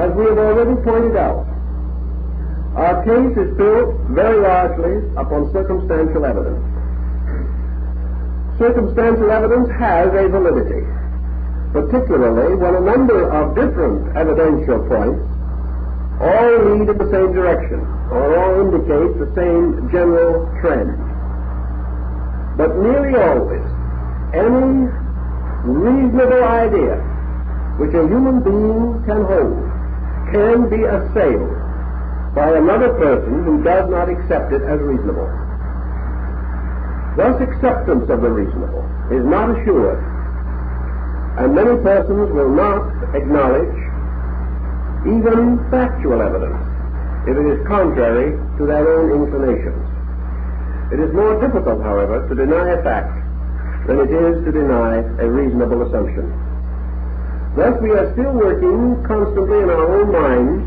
as we have already pointed out, our case is built very largely upon circumstantial evidence. Circumstantial evidence has a validity, particularly when a number of different evidential points all lead in the same direction, or all indicate the same general trend. But nearly always, any reasonable idea which a human being can hold can be assailed by another person who does not accept it as reasonable. Thus, acceptance of the reasonable is not assured, and many persons will not acknowledge even factual evidence if it is contrary to their own inclinations. It is more difficult, however, to deny a fact than it is to deny a reasonable assumption. Thus, we are still working constantly in our own minds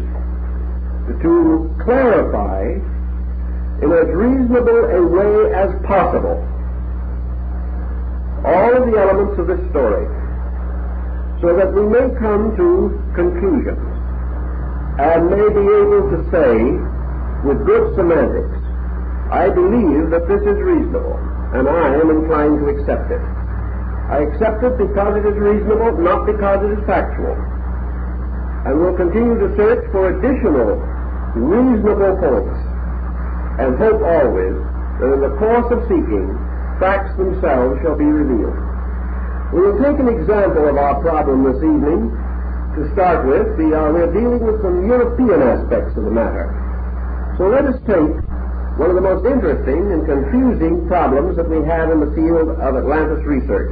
to clarify in as reasonable a way as possible all of the elements of this story, so that we may come to conclusions and may be able to say with good semantics, I believe that this is reasonable, and I am inclined to accept it. I accept it because it is reasonable, not because it is factual. And we'll continue to search for additional reasonable points, and hope always that in the course of seeking, facts themselves shall be revealed. We will take an example of our problem this evening. To start with, we're dealing with some European aspects of the matter. So let us take one of the most interesting and confusing problems that we have in the field of Atlantis research,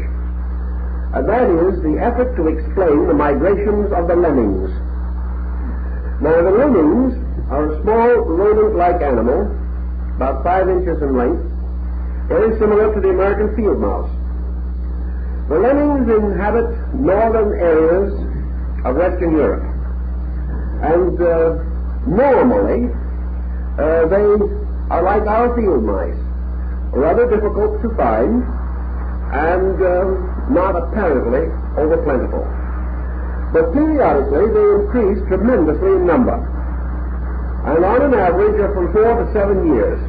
and that is the effort to explain the migrations of the lemmings. Now, the lemmings are a small rodent-like animal, about 5 inches in length, very similar to the American field mouse. The lemmings inhabit northern areas of Western Europe, and normally they are like our field mice, rather difficult to find and not apparently over-plentiful. But periodically they increase tremendously in number, and on an average are from 4 to 7 years.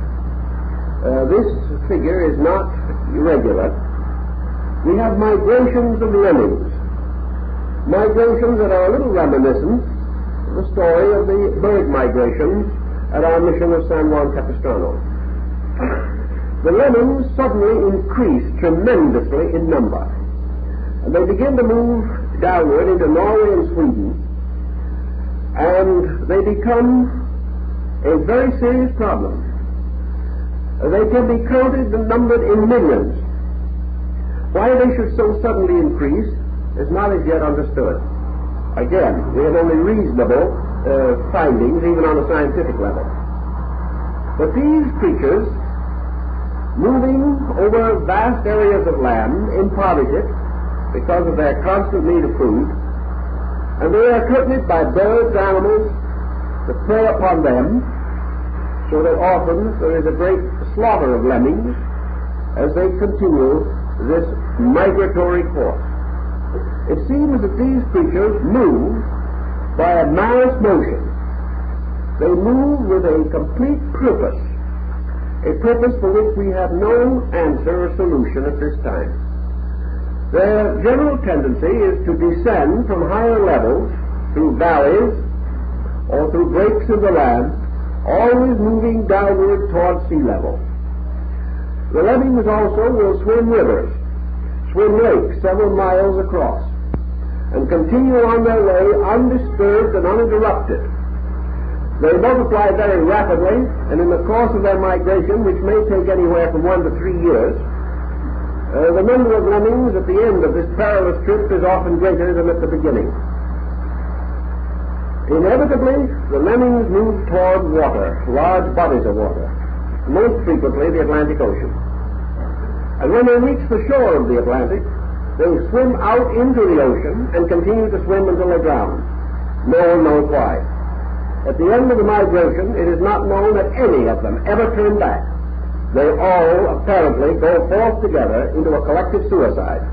This figure is not irregular. We have migrations of lemmings, migrations that are a little reminiscent of the story of the bird migrations at our mission of San Juan Capistrano. The lemmings suddenly increase tremendously in number, and they begin to move downward into Norway and Sweden, and they become a very serious problem. They can be counted and numbered in millions. Why they should so suddenly increase is not as yet understood. Again, we have only reasonable findings, even on a scientific level. But these creatures, moving over vast areas of land, impoverish it because of their constant need of food, and they are accompanied by birds, animals, that prey upon them, so that often there is a great slaughter of lemmings as they continue this migratory course. It seems that these creatures move by a mass motion. They move with a complete purpose, a purpose for which we have no answer or solution at this time. Their general tendency is to descend from higher levels through valleys or through breaks in the land, always moving downward toward sea level. The lemmings also will swim rivers, swim lakes several miles across, and continue on their way undisturbed and uninterrupted. They multiply very rapidly, and in the course of their migration, which may take anywhere from 1 to 3 years, the number of lemmings at the end of this perilous trip is often greater than at the beginning. Inevitably, the lemmings move toward water, large bodies of water, most frequently the Atlantic Ocean. And when they reach the shore of the Atlantic, they swim out into the ocean and continue to swim until they drown. No one knows why. At the end of the migration, it is not known that any of them ever turn back. They all apparently go forth together into a collective suicide.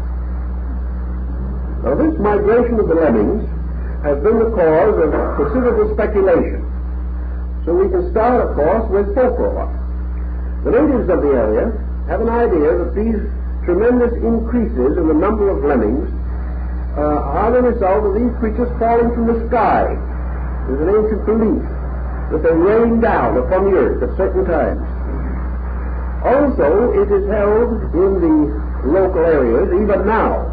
Now, this migration of the lemmings has been the cause of considerable speculation. So we can start, of course, with folklore. The natives of the area have an idea that these tremendous increases in the number of lemmings are the result of these creatures falling from the sky. There's an ancient belief that they rain down upon the earth at certain times. Also, it is held in the local areas, even now,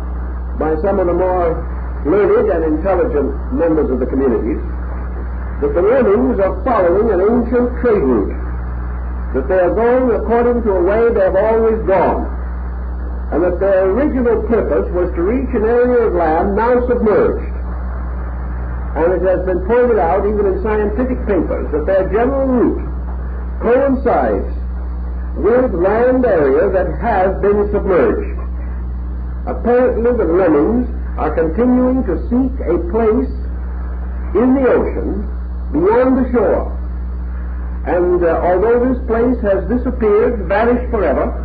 by some of the more learned and intelligent members of the communities, that the lemmings are following an ancient trade route, that they are going according to a way they have always gone, and that their original purpose was to reach an area of land now submerged. And it has been pointed out, even in scientific papers, that their general route coincides with land area that has been submerged. Apparently the lemmings are continuing to seek a place in the ocean beyond the shore. And although this place has disappeared, vanished forever,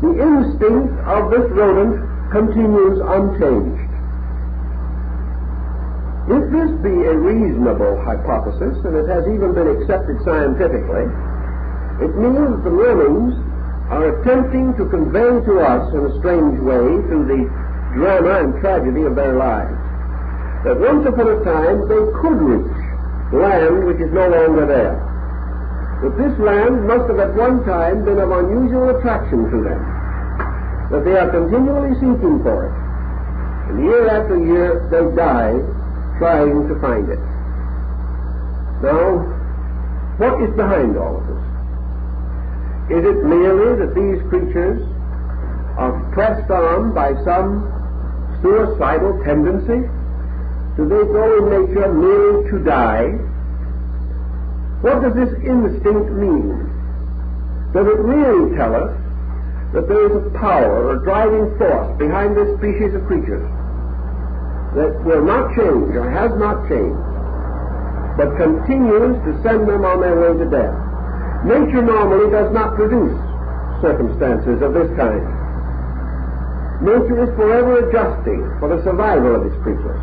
the instinct of this rodent continues unchanged. If this be a reasonable hypothesis, and it has even been accepted scientifically, it means the lemmings are attempting to convey to us in a strange way, through the drama and tragedy of their lives, that once upon a time they could reach land which is no longer there. That this land must have at one time been of unusual attraction to them, that they are continually seeking for it, and year after year they die trying to find it. Now, what is behind all of this? Is it merely that these creatures are pressed on by some suicidal tendency? Do they go in nature merely to die? What does this instinct mean? Does it really tell us that there is a power or driving force behind this species of creatures that will not change or has not changed, but continues to send them on their way to death? Nature normally does not produce circumstances of this kind. Nature is forever adjusting for the survival of its creatures.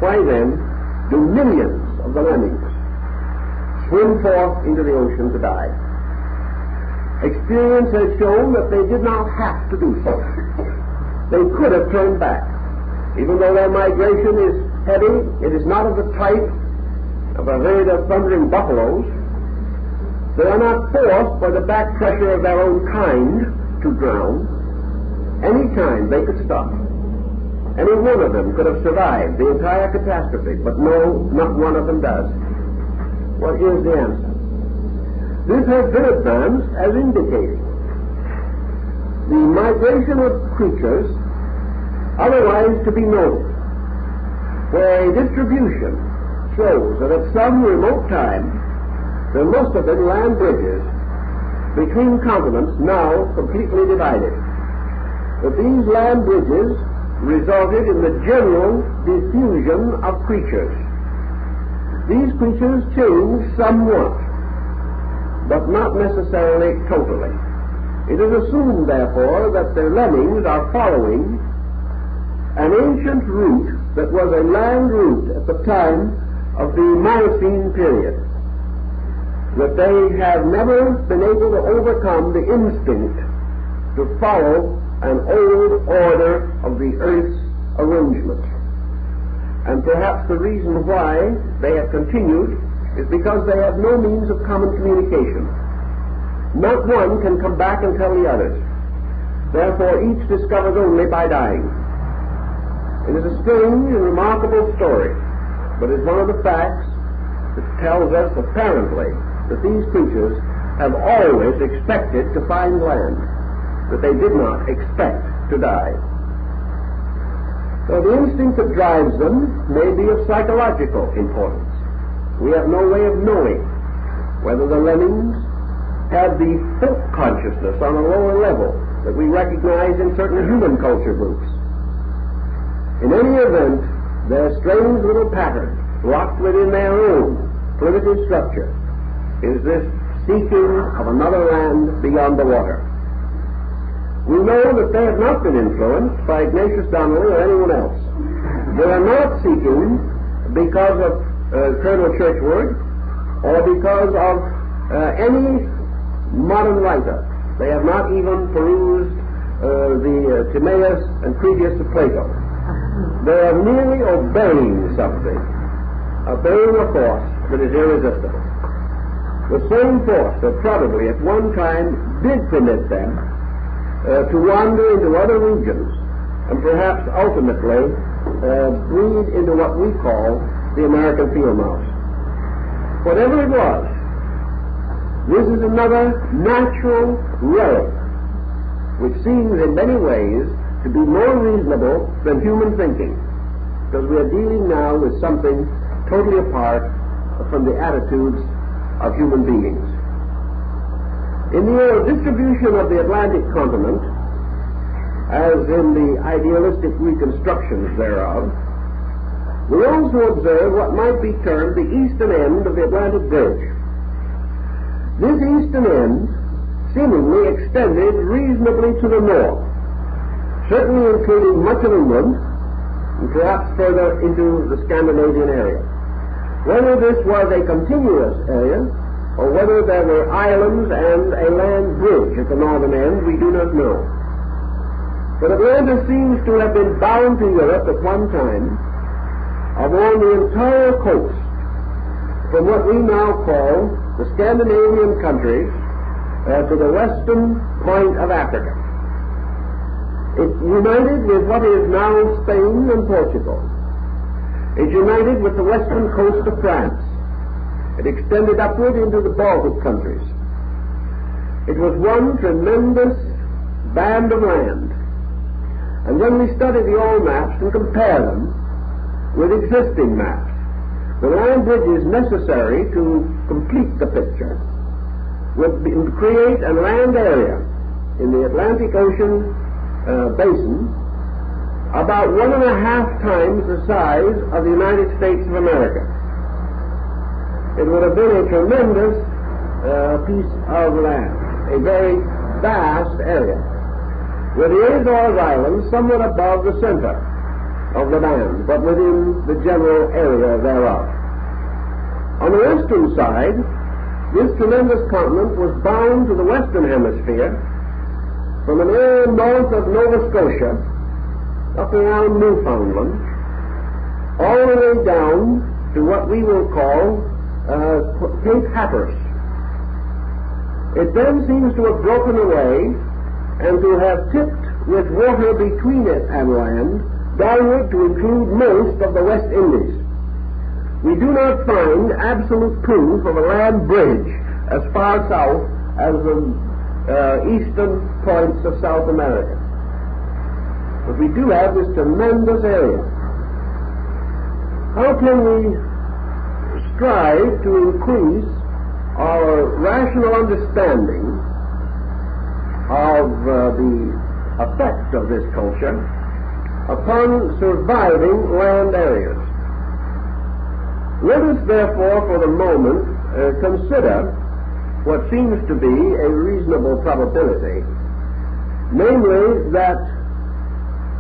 Why then do millions of the lemmings swim forth into the ocean to die? Experience has shown that they did not have to do so. They could have turned back. Even though their migration is heavy, it is not of the type of a herd of thundering buffaloes. They are not forced by the back pressure of their own kind to drown. Any time they could stop. Any one of them could have survived the entire catastrophe, but no, not one of them does. What is the answer? This has been advanced as indicating the migration of creatures otherwise to be noted, where a distribution shows that at some remote time there must have been land bridges between continents now completely divided. That these land bridges resulted in the general diffusion of creatures. These creatures change somewhat, but not necessarily totally. It is assumed, therefore, that the lemmings are following an ancient route that was a land route at the time of the Miocene period. That they have never been able to overcome the instinct to follow an old order of the earth's arrangement. And perhaps the reason why they have continued is because they have no means of common communication. Not one can come back and tell the others. Therefore, each discovers only by dying. It is a strange and remarkable story, but it's one of the facts that tells us apparently that these creatures have always expected to find land, that they did not expect to die. So the instinct that drives them may be of psychological importance. We have no way of knowing whether the lemmings have the folk consciousness on a lower level that we recognize in certain human culture groups. In any event, their strange little pattern, locked within their own primitive structure, is this seeking of another land beyond the water. We know that they have not been influenced by Ignatius Donnelly or anyone else. They are not seeking because of Colonel Churchward or because of any modern writer. They have not even perused the Timaeus and Critias of Plato. They are merely obeying something, obeying a force that is irresistible. The same force that probably at one time did permit them to wander into other regions and perhaps ultimately breed into what we call the American field mouse. Whatever it was, this is another natural relic which seems in many ways to be more reasonable than human thinking, because we are dealing now with something totally apart from the attitudes of human beings. In the distribution of the Atlantic continent, as in the idealistic reconstructions thereof, we also observe what might be termed the eastern end of the Atlantic Bridge. This eastern end seemingly extended reasonably to the north, certainly including much of England, and perhaps further into the Scandinavian area. Whether this was a continuous area, or whether there were islands and a land bridge at the northern end, we do not know. But Atlantis seems to have been bound to Europe at one time along the entire coast, from what we now call the Scandinavian countries to the western point of Africa. It united with what is now Spain and Portugal. It united with the western coast of France. It extended upward into the Baltic countries. It was one tremendous band of land. And when we study the old maps and compare them with existing maps, the land bridges necessary to complete the picture would create a land area in the Atlantic Ocean basin about 1.5 times the size of the United States of America. It would have been a tremendous piece of land, a very vast area, with the Azores Islands somewhat above the center of the band, but within the general area thereof. On the western side, this tremendous continent was bound to the western hemisphere from an area north of Nova Scotia up around Newfoundland, all the way down to what we will call Cape Hatteras. It then seems to have broken away and to have tipped with water between it and land downward to include most of the West Indies. We do not find absolute proof of a land bridge as far south as the eastern points of South America. But we do have this tremendous area. How can we strive to increase our rational understanding of the effect of this culture upon surviving land areas? Let us therefore for the moment consider what seems to be a reasonable probability, namely that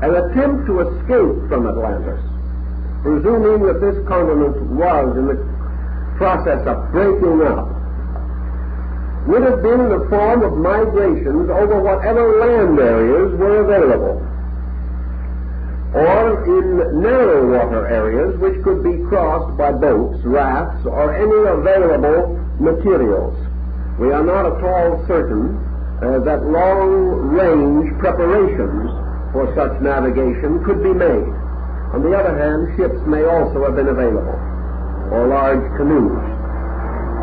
an attempt to escape from Atlantis, presuming that this continent was in the process of breaking up, would have been in the form of migrations over whatever land areas were available, or in narrow water areas which could be crossed by boats, rafts, or any available materials. We are not at all certain that long-range preparations for such navigation could be made. On the other hand, ships may also have been available, or large canoes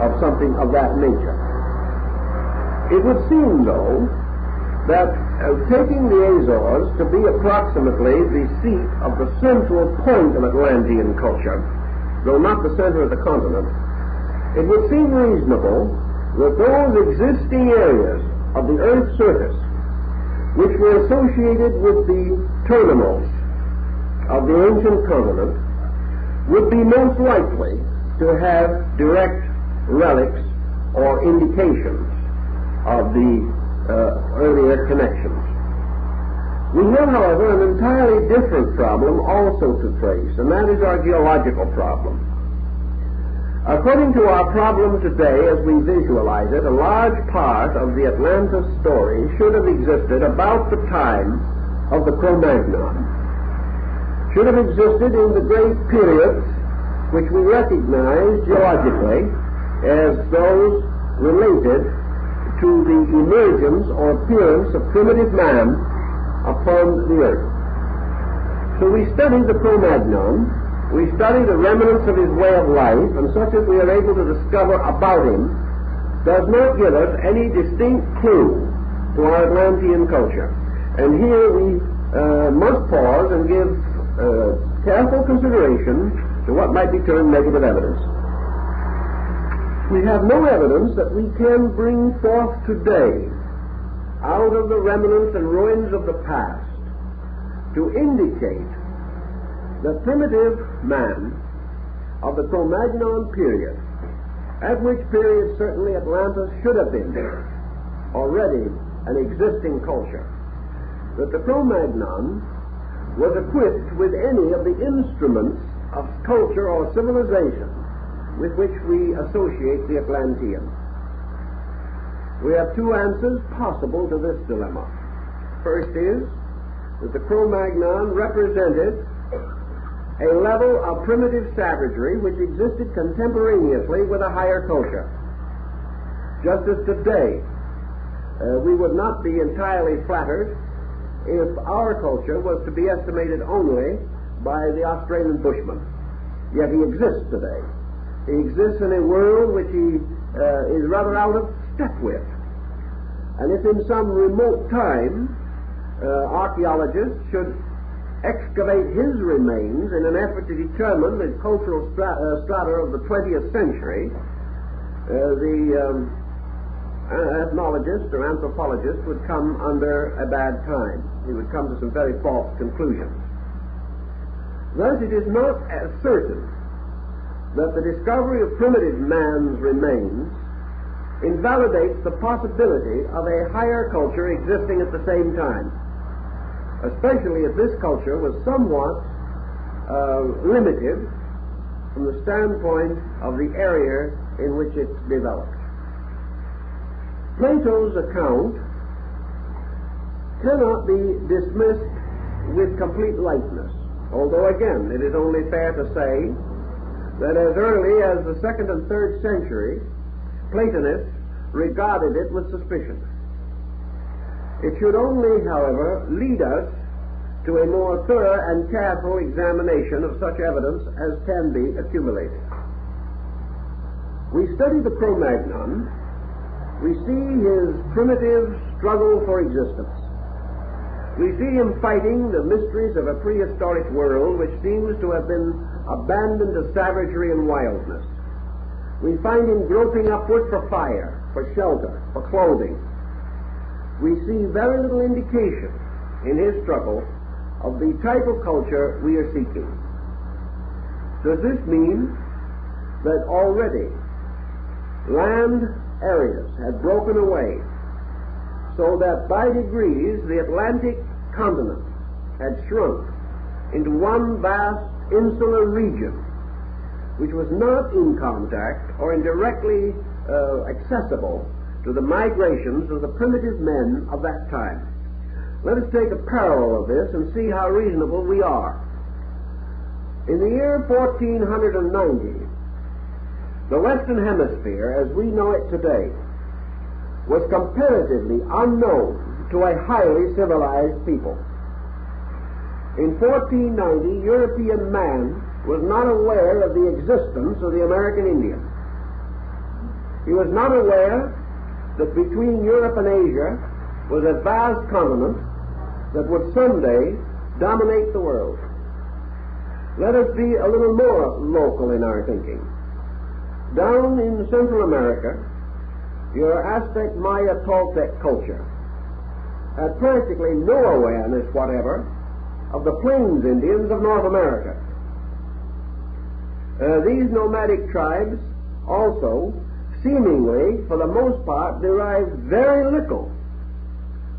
of something of that nature. It would seem, though, that taking the Azores to be approximately the seat of the central point of Atlantean culture, though not the center of the continent, it would seem reasonable that those existing areas of the Earth's surface which were associated with the terminals of the ancient continent would be most likely to have direct relics or indications of the earlier connections. We have, however, an entirely different problem also to face, and that is our geological problem. According to our problem today, as we visualize it, a large part of the Atlantis story should have existed about the time of the Cro-Magnon. Should have existed in the great periods which we recognize geologically as those related to the emergence or appearance of primitive man upon the earth. So we study the Cro-Magnon, we study the remnants of his way of life, and such as we are able to discover about him does not give us any distinct clue to our Atlantean culture. And here we must pause and give careful consideration to what might be termed negative evidence. We have no evidence that we can bring forth today out of the remnants and ruins of the past to indicate the primitive man of the Cro-Magnon period, at which period certainly Atlantis should have been already an existing culture, that the Cro-Magnon was equipped with any of the instruments of culture or civilization with which we associate the Atlantean. We have two answers possible to this dilemma. First is that the Cro-Magnon represented a level of primitive savagery which existed contemporaneously with a higher culture. Just as today, we would not be entirely flattered if our culture was to be estimated only by the Australian bushman. Yet he exists today. He exists in a world which he is rather out of step with. And if in some remote time archaeologists should excavate his remains in an effort to determine the cultural strata of the 20th century, the ethnologist or anthropologist would come under a bad time. He would come to some very false conclusions. Thus, it is not as certain that the discovery of primitive man's remains invalidates the possibility of a higher culture existing at the same time, especially if this culture was somewhat limited from the standpoint of the area in which it developed. Plato's account cannot be dismissed with complete lightness, although again it is only fair to say that as early as the 2nd and 3rd century, Platonists regarded it with suspicion. It should only, however, lead us to a more thorough and careful examination of such evidence as can be accumulated. We study the Cro-Magnon, we see his primitive struggle for existence. We see him fighting the mysteries of a prehistoric world which seems to have been abandoned to savagery and wildness. We find him groping upward for fire, for shelter, for clothing. We see very little indication in his struggle of the type of culture we are seeking. Does this mean that already land areas had broken away so that by degrees the Atlantic continent had shrunk into one vast insular region which was not in contact or indirectly accessible to the migrations of the primitive men of that time? Let us take a parallel of this and see how reasonable we are. In the year 1490, the Western Hemisphere, as we know it today, was comparatively unknown to a highly civilized people. In 1490, European man was not aware of the existence of the American Indian. He was not aware that between Europe and Asia was a vast continent that would someday dominate the world. Let us be a little more local in our thinking. Down in Central America, your Aztec, Maya, Toltec culture had practically no awareness whatever of the Plains Indians of North America. These nomadic tribes also seemingly, for the most part, derived very little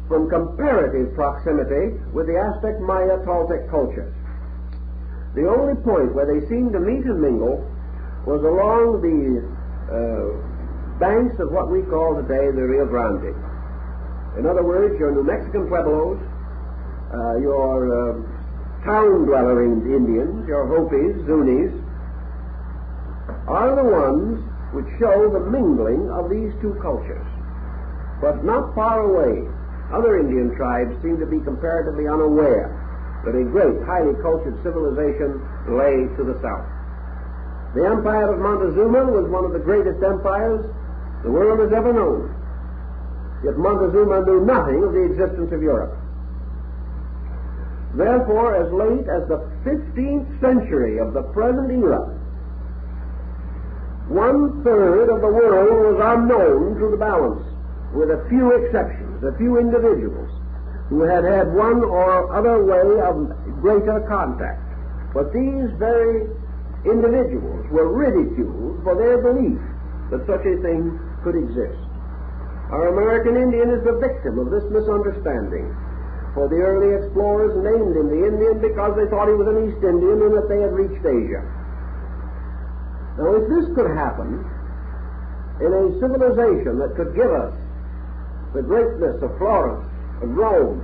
from comparative proximity with the Aztec, Maya, Toltec cultures. The only point where they seemed to meet and mingle was along the banks of what we call today the Rio Grande. In other words, your New Mexican Pueblos, your town-dweller Indians, your Hopis, Zunis, are the ones which show the mingling of these two cultures. But not far away, other Indian tribes seem to be comparatively unaware that a great, highly cultured civilization lay to the south. The empire of Montezuma was one of the greatest empires the world has ever known. Yet Montezuma knew nothing of the existence of Europe. Therefore, as late as the 15th century of the present era, 1/3 of the world was unknown to the balance, with a few exceptions, a few individuals who had had one or other way of greater contact. But these very individuals were ridiculed for their belief that such a thing could exist. Our American Indian is the victim of this misunderstanding, for the early explorers named him the Indian because they thought he was an East Indian and that they had reached Asia. Now, if this could happen in a civilization that could give us the greatness of Florence, of Rome,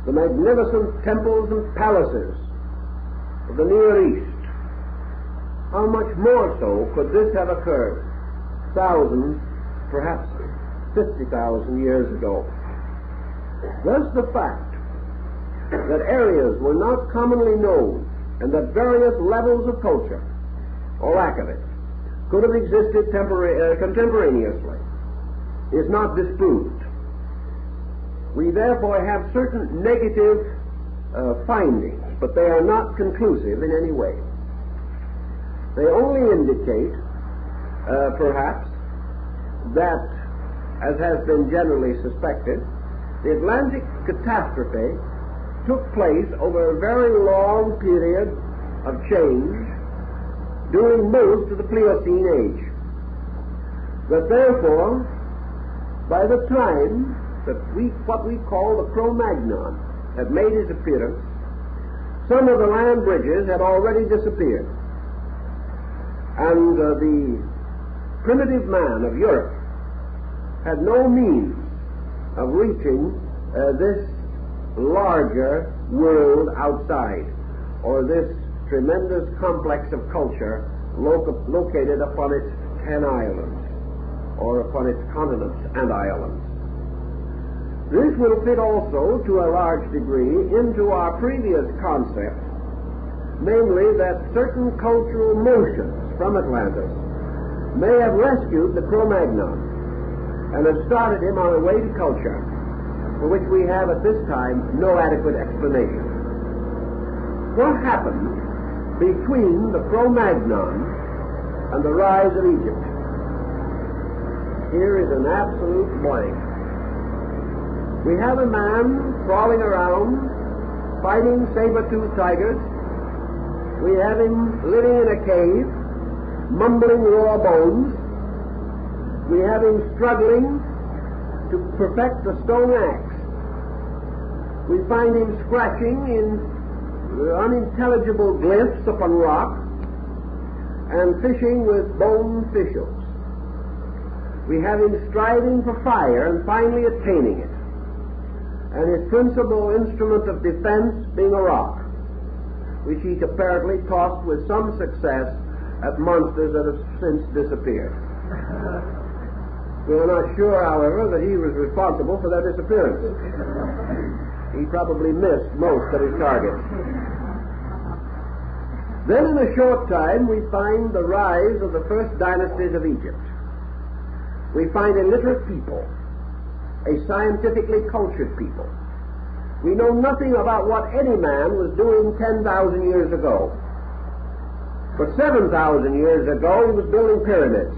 the magnificent temples and palaces of the Near East, how much more so could this have occurred thousands, perhaps 50,000 years ago? Thus the fact that areas were not commonly known and that various levels of culture, or lack of it, could have existed contemporaneously is not disproved. We therefore have certain negative findings, but they are not conclusive in any way. They only indicate, perhaps, that, as has been generally suspected, the Atlantic catastrophe took place over a very long period of change during most of the Pliocene age. That therefore, by the time that what we call the Cro-Magnon had made his appearance, some of the land bridges had already disappeared. And the primitive man of Europe had no means of reaching this larger world outside, or this tremendous complex of culture located upon its 10 islands, or upon its continents and islands. This will fit also, to a large degree, into our previous concept, namely that certain cultural motions from Atlantis may have rescued the Cro-Magnon and have started him on a way to culture for which we have at this time no adequate explanation. What happened between the Cro-Magnon and the rise of Egypt? Here is an absolute blank. We have a man crawling around, fighting saber-toothed tigers. We have him living in a cave, mumbling raw bones. We have him struggling to perfect the stone axe. We find him scratching in unintelligible glyphs upon rock and fishing with bone fishhooks. We have him striving for fire and finally attaining it, and his principal instrument of defense being a rock, which he apparently tossed with some success at monsters that have since disappeared. We are not sure, however, that he was responsible for their disappearance. He probably missed most of his targets. Then in a short time we find the rise of the first dynasties of Egypt. We find a literate people, a scientifically cultured people. We know nothing about what any man was doing 10,000 years ago. But 7,000 years ago he was building pyramids.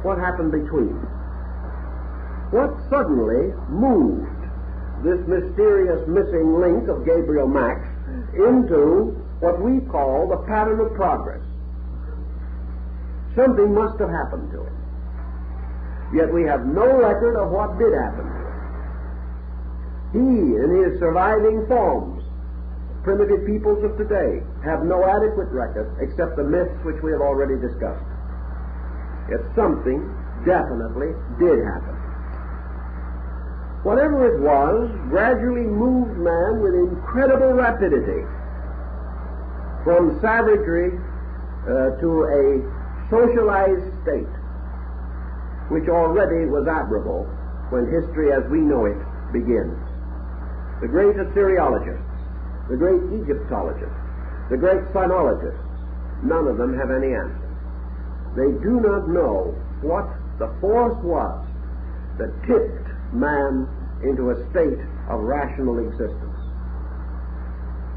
What happened between? What suddenly moved this mysterious missing link of Gabriel Max into what we call the pattern of progress? Something must have happened to it. Yet we have no record of what did happen to it. He, in his surviving forms, primitive peoples of today, have no adequate record except the myths which we have already discussed. Yet something definitely did happen. Whatever it was gradually moved man with incredible rapidity from savagery to a socialized state, which already was admirable when history as we know it begins. The great Assyriologists, the great Egyptologists, the great sinologists, none of them have any answer. They do not know what the force was that tipped man into a state of rational existence.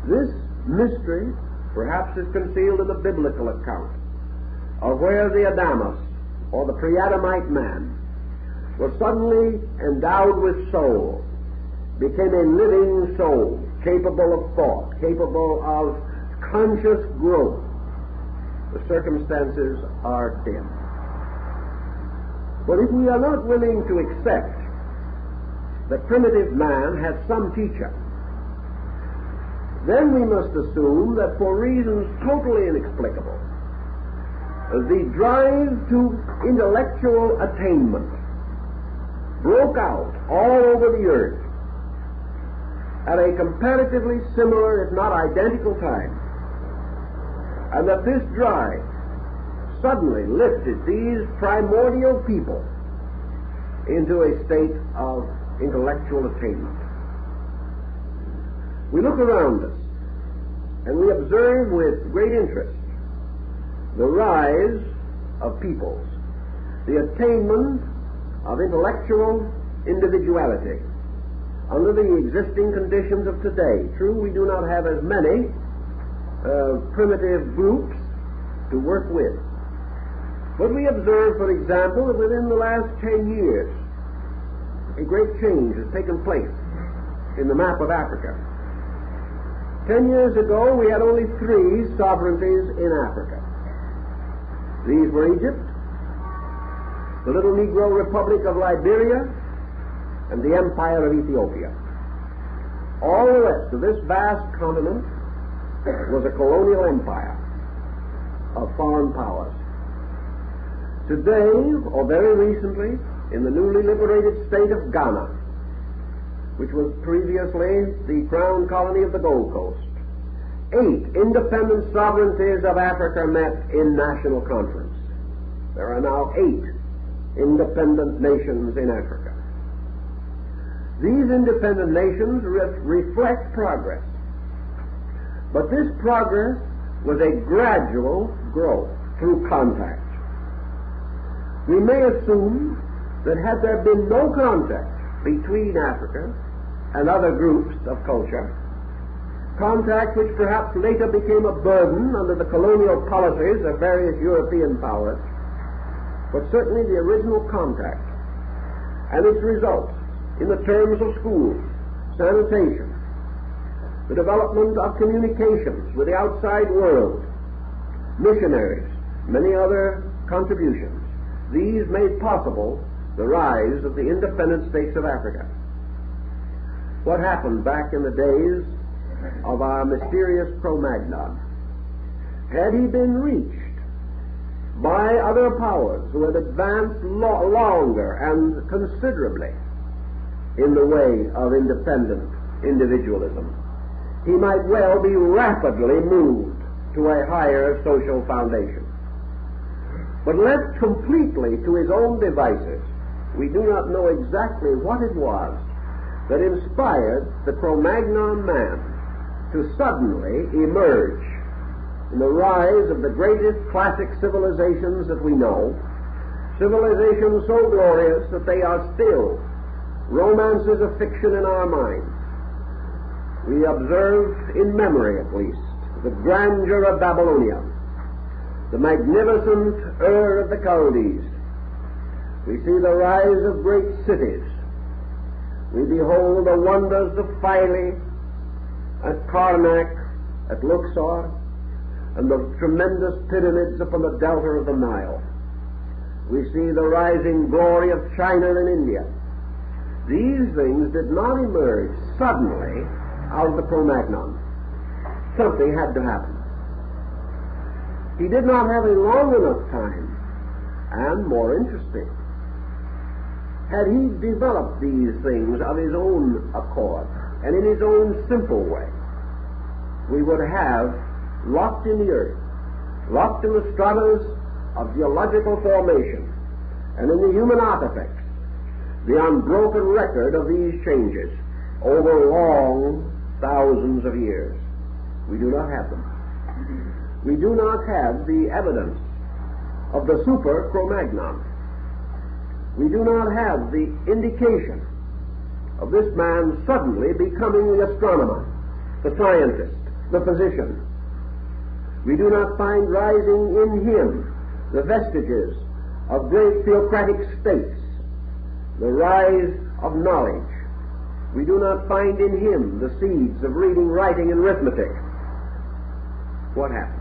This mystery perhaps is concealed in the biblical account of where the Adamus, or the pre-Adamite man, was suddenly endowed with soul, became a living soul, capable of thought, capable of conscious growth. The circumstances are dim. But if we are not willing to accept that primitive man has some teacher, then we must assume that for reasons totally inexplicable, the drive to intellectual attainment broke out all over the earth at a comparatively similar, if not identical time, and that this drive suddenly lifted these primordial people into a state of intellectual attainment. We look around us and we observe with great interest the rise of peoples, the attainment of intellectual individuality under the existing conditions of today. True, we do not have as many primitive groups to work with. But we observe, for example, that within the last 10 years, a great change has taken place in the map of Africa. 10 years ago, we had only 3 sovereignties in Africa. These were Egypt, the little Negro Republic of Liberia, and the Empire of Ethiopia. All the rest of this vast continent was a colonial empire of foreign powers. Today, or very recently, in the newly liberated state of Ghana, which was previously the crown colony of the Gold Coast, 8 independent sovereignties of Africa met in national conference. There are now 8 independent nations in Africa. These independent nations reflect progress, but this progress was a gradual growth through contact. We may assume that had there been no contact between Africa and other groups of culture, contact which perhaps later became a burden under the colonial policies of various European powers, but certainly the original contact and its results in the terms of schools, sanitation, the development of communications with the outside world, missionaries, many other contributions, these made possible the rise of the independent states of Africa. What happened back in the days of our mysterious Cro-Magnon? Had he been reached by other powers who had advanced longer and considerably in the way of independent individualism, he might well be rapidly moved to a higher social foundation. But left completely to his own devices, we do not know exactly what it was that inspired the Cro-Magnon man to suddenly emerge in the rise of the greatest classic civilizations that we know, civilizations so glorious that they are still romances of fiction in our minds. We observe, in memory at least, the grandeur of Babylonia, the magnificent Ur of the Chaldees. We see the rise of great cities. We behold the wonders of Philae, at Karnak, at Luxor, and the tremendous pyramids upon the delta of the Nile. We see the rising glory of China and India. These things did not emerge suddenly out of the Cro-Magnon. Something had to happen. He did not have a long enough time, and more interesting, had he developed these things of his own accord and in his own simple way, we would have locked in the earth, locked in the stratas of geological formation and in the human artifacts, the unbroken record of these changes over long thousands of years. We do not have them. We do not have the evidence of the super Cro-Magnon. We do not have the indication of this man suddenly becoming the astronomer, the scientist, the physician. We do not find rising in him the vestiges of great theocratic states, the rise of knowledge. We do not find in him the seeds of reading, writing, and arithmetic. What happened?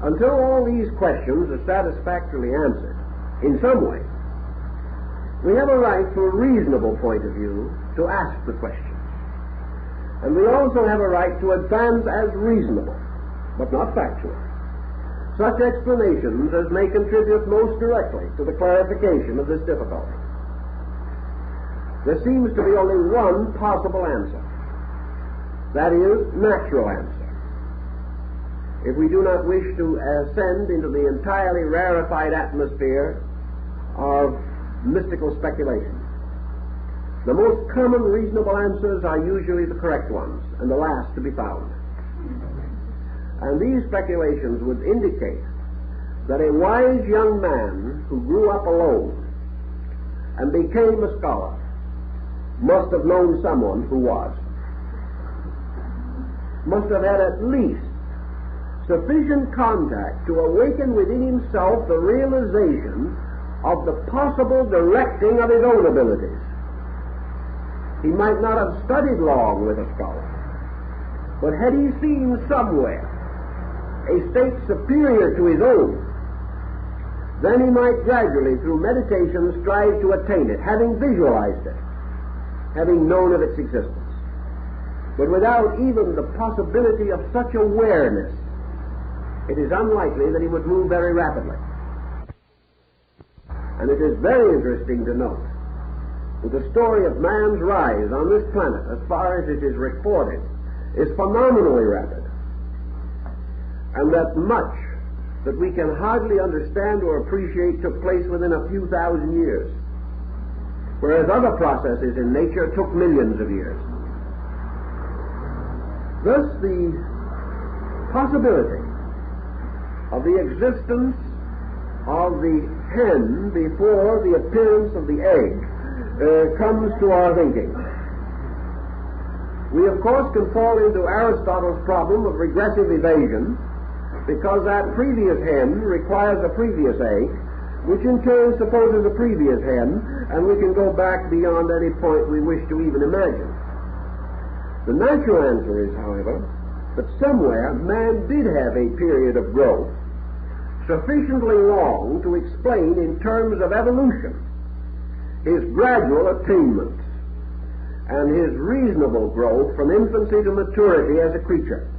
Until all these questions are satisfactorily answered, in some way, we have a right, from a reasonable point of view, to ask the questions. And we also have a right to advance as reasonable, but not factual, such explanations as may contribute most directly to the clarification of this difficulty. There seems to be only one possible answer. That is, natural answer. If we do not wish to ascend into the entirely rarefied atmosphere of mystical speculation. The most common reasonable answers are usually the correct ones, and the last to be found. And these speculations would indicate that a wise young man who grew up alone and became a scholar must have known someone who was. Must have had at least sufficient contact to awaken within himself the realization of the possible directing of his own abilities. He might not have studied long with a scholar, but had he seen somewhere a state superior to his own, then he might gradually, through meditation, strive to attain it, having visualized it, having known of its existence. But without even the possibility of such awareness, it is unlikely that he would move very rapidly. And it is very interesting to note that the story of man's rise on this planet, as far as it is recorded, is phenomenally rapid. And that much that we can hardly understand or appreciate took place within a few thousand years, whereas other processes in nature took millions of years. Thus, the possibility of the existence of the hen before the appearance of the egg comes to our thinking. We, of course, can fall into Aristotle's problem of regressive evasion, because that previous hen requires a previous egg, which in turn supposes a previous hen, and we can go back beyond any point we wish to even imagine. The natural answer is, however, that somewhere man did have a period of growth sufficiently long to explain in terms of evolution his gradual attainments and his reasonable growth from infancy to maturity as a creature.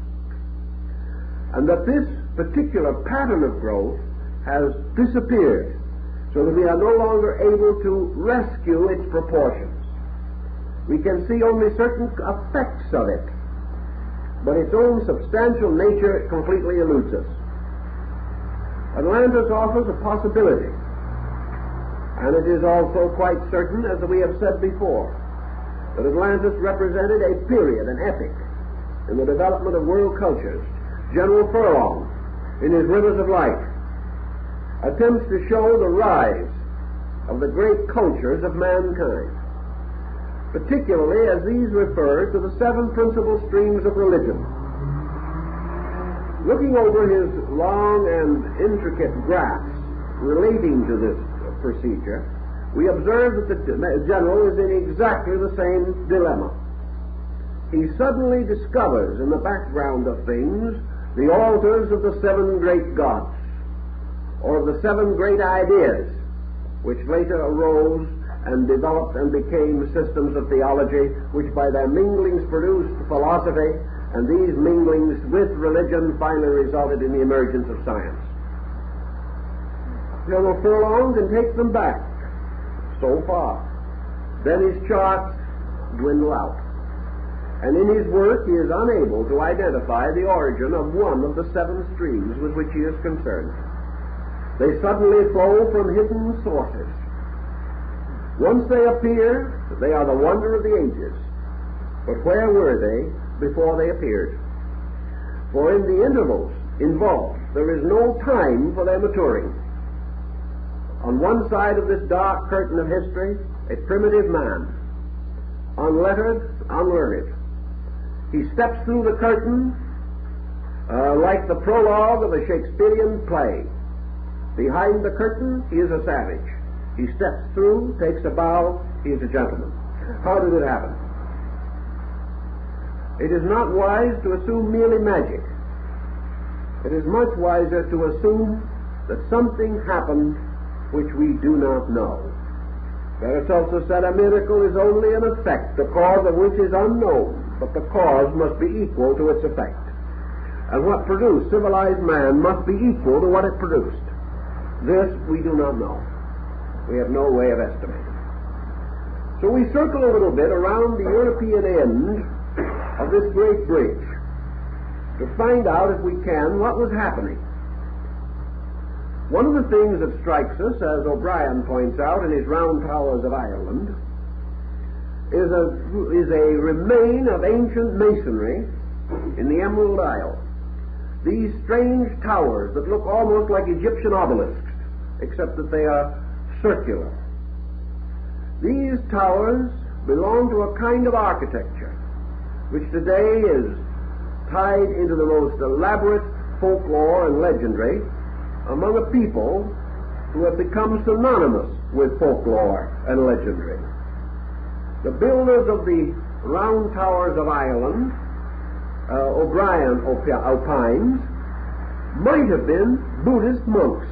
And that this particular pattern of growth has disappeared, so that we are no longer able to rescue its proportions. We can see only certain effects of it, but its own substantial nature completely eludes us. Atlantis offers a possibility, and it is also quite certain, as we have said before, that Atlantis represented a period, an epoch, in the development of world cultures. General Furlong, in his Rivers of Light, attempts to show the rise of the great cultures of mankind, particularly as these refer to the seven principal streams of religion. Looking over his long and intricate graphs relating to this procedure, we observe that the general is in exactly the same dilemma. He suddenly discovers in the background of things the altars of the seven great gods, or of the seven great ideas, which later arose and developed and became systems of theology, which by their minglings produced philosophy, and these minglings with religion finally resulted in the emergence of science. General Furlong can take them back so far. Then his charts dwindle out. And in his work he is unable to identify the origin of one of the 7 streams with which he is concerned. They suddenly flow from hidden sources. Once they appear, they are the wonder of the ages. But where were they before they appeared? For in the intervals involved, there is no time for their maturing. On one side of this dark curtain of history, a primitive man, unlettered, unlearned. He steps through the curtain like the prologue of a Shakespearean play. Behind the curtain, he is a savage. He steps through, takes a bow, he is a gentleman. How did it happen? It is not wise to assume merely magic. It is much wiser to assume that something happened which we do not know. Paracelsus said a miracle is only an effect, the cause of which is unknown, but the cause must be equal to its effect. And what produced civilized man must be equal to what it produced. This we do not know. We have no way of estimating. So we circle a little bit around the European end of this great bridge to find out, if we can, what was happening. One of the things that strikes us, as O'Brien points out in his Round Towers of Ireland, is a remain of ancient masonry in the Emerald Isle. These strange towers that look almost like Egyptian obelisks, except that they are circular. These towers belong to a kind of architecture which today is tied into the most elaborate folklore and legendary among a people who have become synonymous with folklore and legendary. The builders of the Round Towers of Ireland, O'Brien opines, might have been Buddhist monks.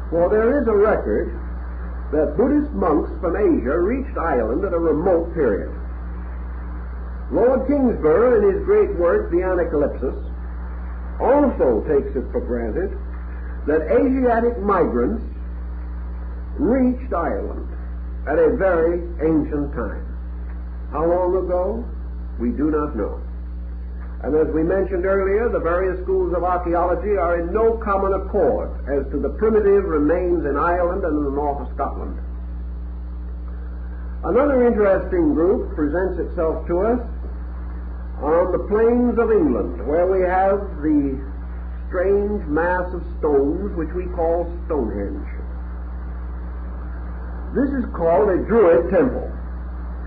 For there is a record that Buddhist monks from Asia reached Ireland at a remote period. Lord Kingsborough, in his great work, The Anacalypsis, also takes it for granted that Asiatic migrants reached Ireland at a very ancient time. How long ago? We do not know. And as we mentioned earlier, the various schools of archaeology are in no common accord as to the primitive remains in Ireland and in the north of Scotland. Another interesting group presents itself to us on the plains of England, where we have the strange mass of stones which we call Stonehenge. This is called a Druid Temple,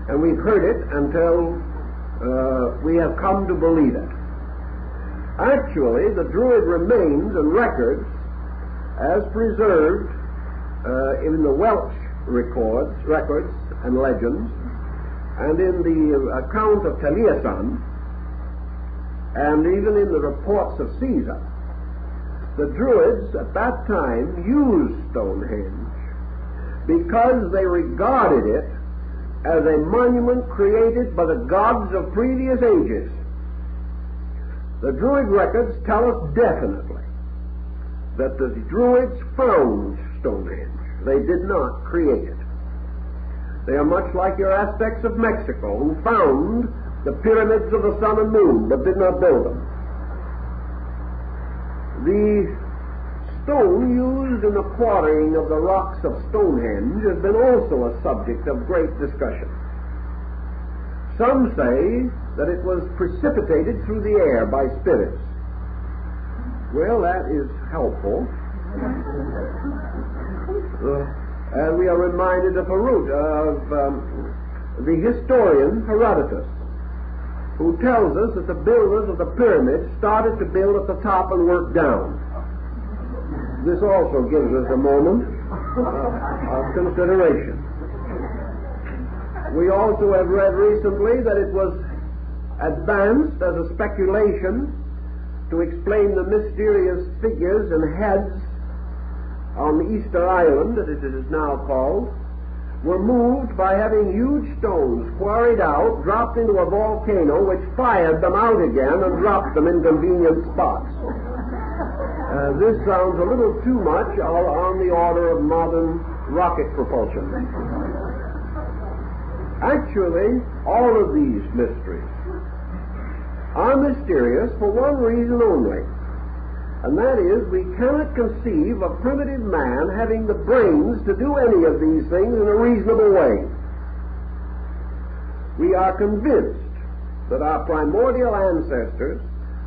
and we've heard it until we have come to believe it. Actually, the Druid remains and records, as preserved in the Welsh records and legends, and in the account of Taliesin, and even in the reports of Caesar, the Druids at that time used Stonehenge because they regarded it as a monument created by the gods of previous ages. The Druid records tell us definitely that the Druids found Stonehenge. They did not create it. They are much like your Aztecs of Mexico, who found the pyramids of the sun and moon, but did not build them. The stone used in the quarrying of the rocks of Stonehenge has been also a subject of great discussion. Some say that it was precipitated through the air by spirits. Well, that is helpful. And we are reminded of the historian Herodotus, who tells us that the builders of the pyramids started to build at the top and worked down. This also gives us a moment of consideration. We also have read recently that it was advanced as a speculation to explain the mysterious figures and heads on the Easter Island, as it is now called, were moved by having huge stones quarried out, dropped into a volcano, which fired them out again and dropped them in convenient spots. This sounds a little too much on the order of modern rocket propulsion. Actually, all of these mysteries are mysterious for one reason only, and that is we cannot conceive of primitive man having the brains to do any of these things in a reasonable way. We are convinced that our primordial ancestors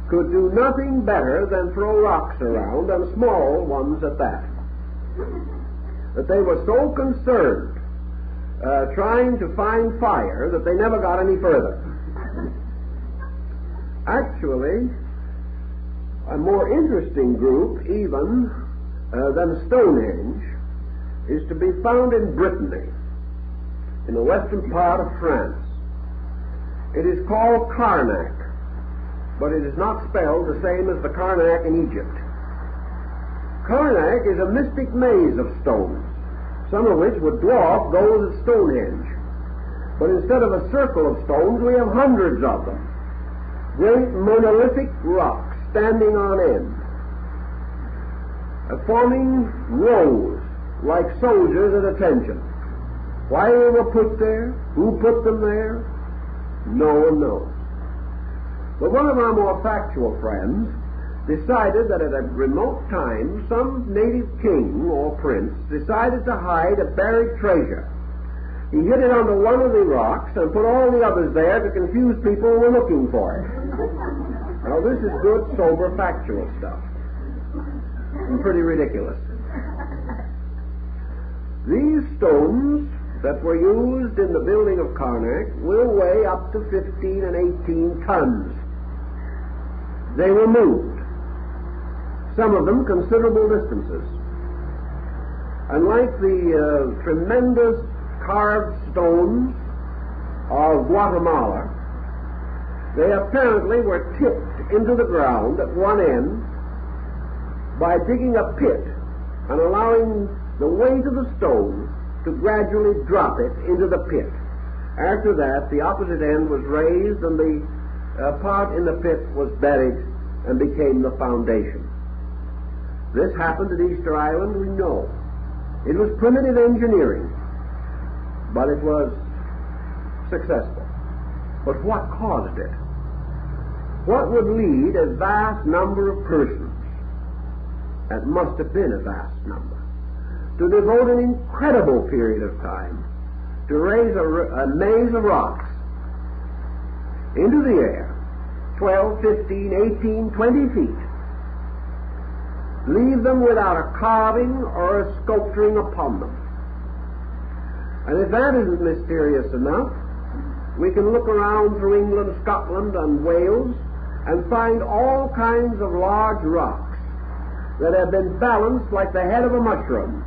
could do nothing better than throw rocks around, and small ones at that. That they were so concerned trying to find fire that they never got any further. Actually, a more interesting group even than Stonehenge is to be found in Brittany, in the western part of France. It is called Karnak, but it is not spelled the same as the Karnak in Egypt. Karnak is a mystic maze of stones, some of which would dwarf those of Stonehenge. But instead of a circle of stones, we have hundreds of them. Great monolithic rocks standing on end, forming rows like soldiers at attention. Why they were put there, who put them there, no one knows. But one of our more factual friends decided that at a remote time some native king or prince decided to hide a buried treasure. He hid it under one of the rocks and put all the others there to confuse people who were looking for it. Now this is good, sober, factual stuff. And pretty ridiculous. These stones that were used in the building of Karnak will weigh up to 15 and 18 tons. They were moved, some of them considerable distances. And like the tremendous carved stones of Guatemala, they apparently were tipped into the ground at one end by digging a pit and allowing the weight of the stone to gradually drop it into the pit. After that, the opposite end was raised and the part in the pit was buried and became the foundation. This happened at Easter Island, we know. It was primitive engineering, but it was successful. But what caused it? What would lead a vast number of persons, that must have been a vast number, to devote an incredible period of time to raise a maze of rocks into the air, 12, 15, 18, 20 feet, leave them without a carving or a sculpturing upon them? And if that isn't mysterious enough, we can look around through England, Scotland, and Wales and find all kinds of large rocks that have been balanced like the head of a mushroom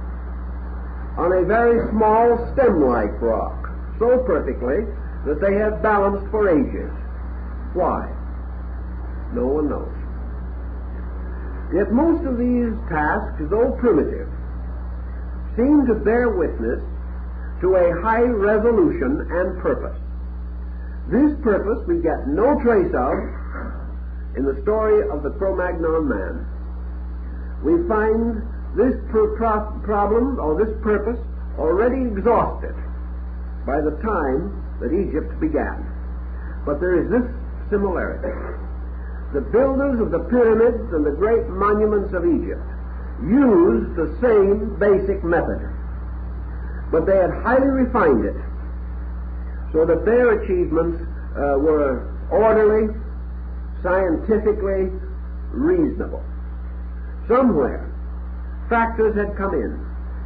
on a very small stem-like rock, so perfectly that they have balanced for ages. Why? No one knows. Yet most of these tasks, though primitive, seem to bear witness to a high resolution and purpose. This purpose we get no trace of in the story of the Cro-Magnon man. We find this problem, or this purpose, already exhausted by the time that Egypt began. But there is this similarity. The builders of the pyramids and the great monuments of Egypt used the same basic method, but they had highly refined it so that their achievements were orderly, scientifically reasonable. Somewhere, factors had come in,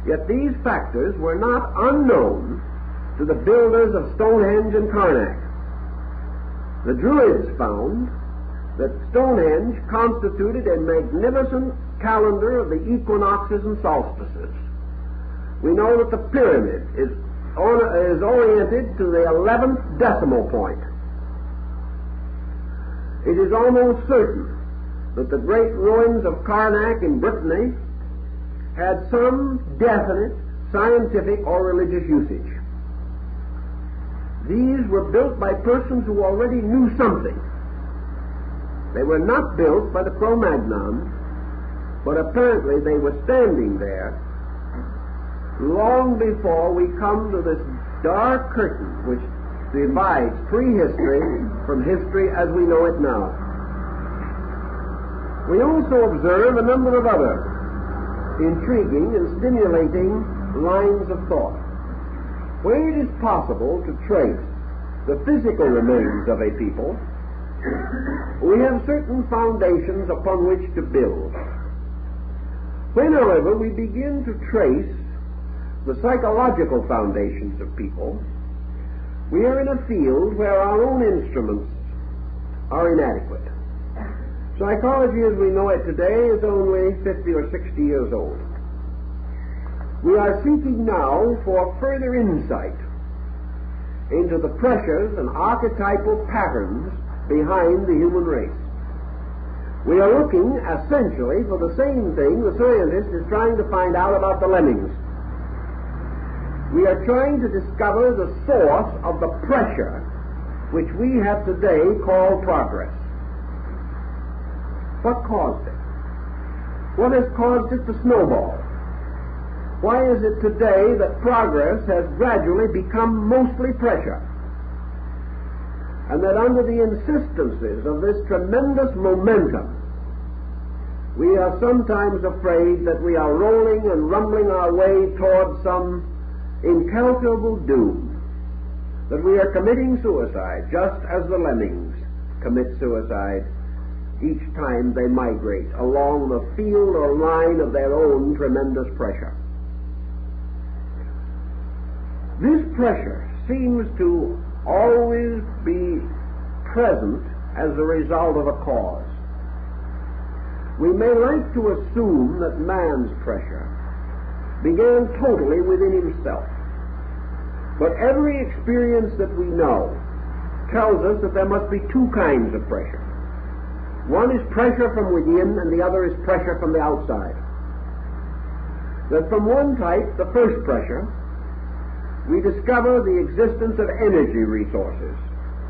yet these factors were not unknown to the builders of Stonehenge and Karnak. The Druids found that Stonehenge constituted a magnificent calendar of the equinoxes and solstices. We know that the pyramid is oriented to the 11th decimal point. It is almost certain that the great ruins of Karnak in Brittany had some definite scientific or religious usage. These were built by persons who already knew something. They were not built by the Cro-Magnon, but apparently they were standing there long before we come to this dark curtain which divides prehistory from history as we know it now. We also observe a number of other intriguing and stimulating lines of thought. Where it is possible to trace the physical remains of a people, we have certain foundations upon which to build. When, however, we begin to trace the psychological foundations of people, we are in a field where our own instruments are inadequate. Psychology as we know it today is only 50 or 60 years old. We are seeking now for further insight into the pressures and archetypal patterns behind the human race. We are looking essentially for the same thing the scientist is trying to find out about the lemmings. We are trying to discover the source of the pressure which we have today called progress. What caused it? What has caused it to snowball? Why is it today that progress has gradually become mostly pressure? And that under the insistences of this tremendous momentum, we are sometimes afraid that we are rolling and rumbling our way towards some incalculable doom, that we are committing suicide just as the lemmings commit suicide each time they migrate along the field or line of their own tremendous pressure. This pressure seems to always be present as a result of a cause. We may like to assume that man's pressure began totally within himself. But every experience that we know tells us that there must be two kinds of pressure. One is pressure from within, and the other is pressure from the outside. That from one type, the first pressure, we discover the existence of energy resources,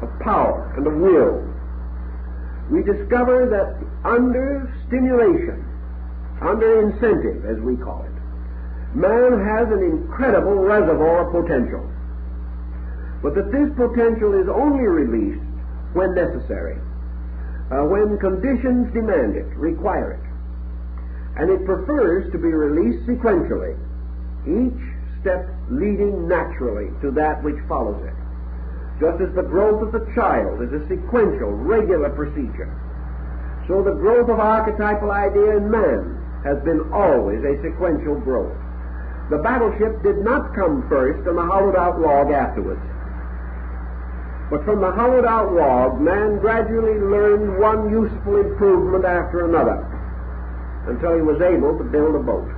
of power and of will. We discover that under stimulation, under incentive, as we call it, man has an incredible reservoir of potential. But that this potential is only released when necessary, when conditions demand it, require it. And it prefers to be released sequentially, each step leading naturally to that which follows it. Just as the growth of the child is a sequential, regular procedure, so the growth of archetypal idea in man has been always a sequential growth. The battleship did not come first and the hollowed-out log afterwards. But from the hollowed-out log, man gradually learned one useful improvement after another until he was able to build a boat.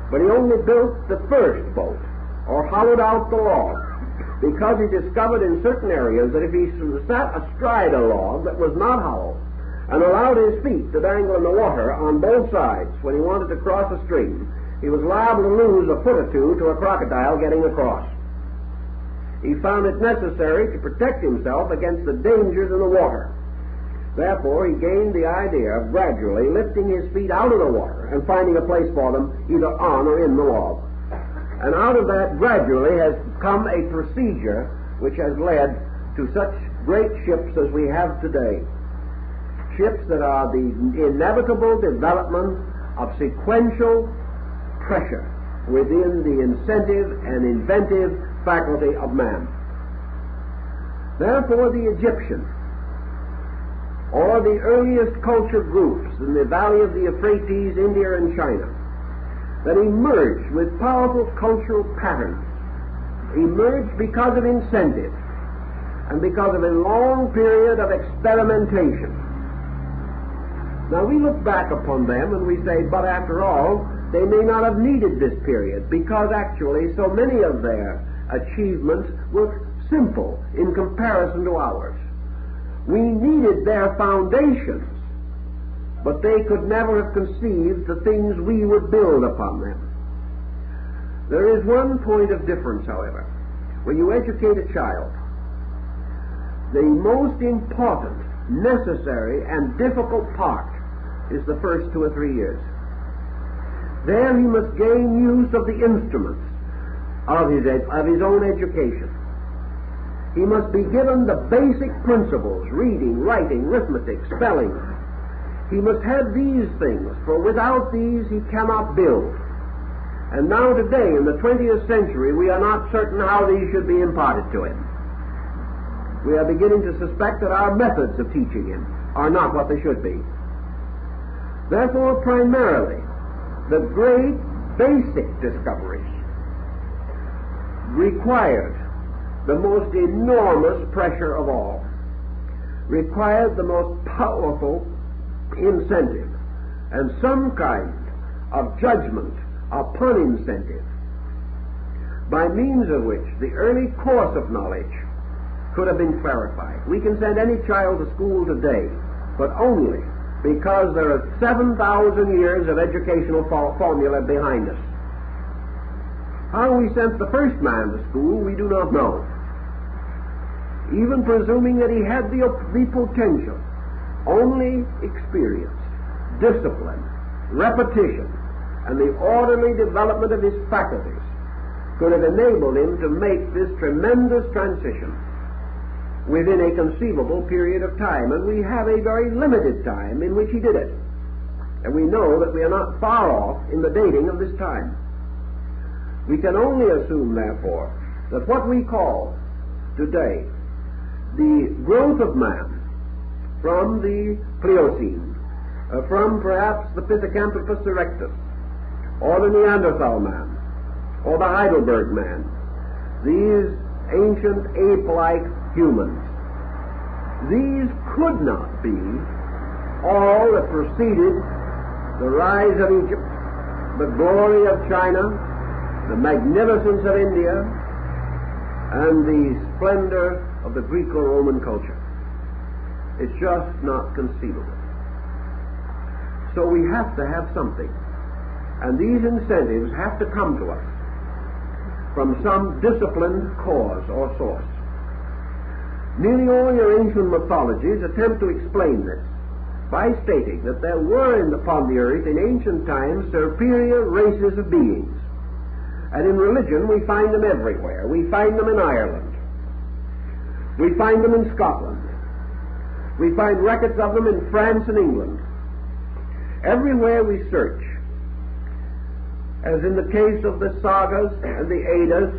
But he only built the first boat, or hollowed out the log, because he discovered in certain areas that if he sat astride a log that was not hollow and allowed his feet to dangle in the water on both sides when he wanted to cross a stream, he was liable to lose a foot or two to a crocodile getting across. He found it necessary to protect himself against the dangers in the water. Therefore, he gained the idea of gradually lifting his feet out of the water and finding a place for them either on or in the log. And out of that gradually has come a procedure which has led to such great ships as we have today. Ships that are the inevitable development of sequential pressure within the incentive and inventive faculty of man. Therefore, the Egyptian, or the earliest culture groups in the valley of the Euphrates, India and China, that emerged with powerful cultural patterns, emerged because of incentive and because of a long period of experimentation. Now we look back upon them and we say, but after all, they may not have needed this period, because actually so many of their achievements were simple in comparison to ours. We needed their foundations, but they could never have conceived the things we would build upon them. There is one point of difference, however. When you educate a child, the most important, necessary, and difficult part is the first 2 or 3 years. There he must gain use of the instruments of his own education. He must be given the basic principles, reading, writing, arithmetic, spelling. He must have these things, for without these he cannot build. And now today, in the 20th century, we are not certain how these should be imparted to him. We are beginning to suspect that our methods of teaching him are not what they should be. Therefore, primarily, the great basic discoveries required the most enormous pressure of all, required the most powerful incentive, and some kind of judgment upon incentive, by means of which the early course of knowledge could have been clarified. We can send any child to school today, but only because there are 7,000 years of educational formula behind us. How we sent the first man to school, we do not know. Even presuming that he had the potential, only experience, discipline, repetition, and the orderly development of his faculties could have enabled him to make this tremendous transition within a conceivable period of time. And we have a very limited time in which he did it. And we know that we are not far off in the dating of this time. We can only assume, therefore, that what we call today the growth of man from the Pliocene, from perhaps the Pithecanthropus erectus, or the Neanderthal man, or the Heidelberg man, these ancient ape-like humans, these could not be all that preceded the rise of Egypt, the glory of China, the magnificence of India, and the splendor of the Greco-Roman culture. It's just not conceivable. So we have to have something. And these incentives have to come to us from some disciplined cause or source. Nearly all your ancient mythologies attempt to explain this by stating that there were upon the earth in ancient times superior races of beings. And in religion we find them everywhere. We find them in Ireland. We find them in Scotland. We find records of them in France and England. Everywhere we search, as in the case of the sagas and the Eddas,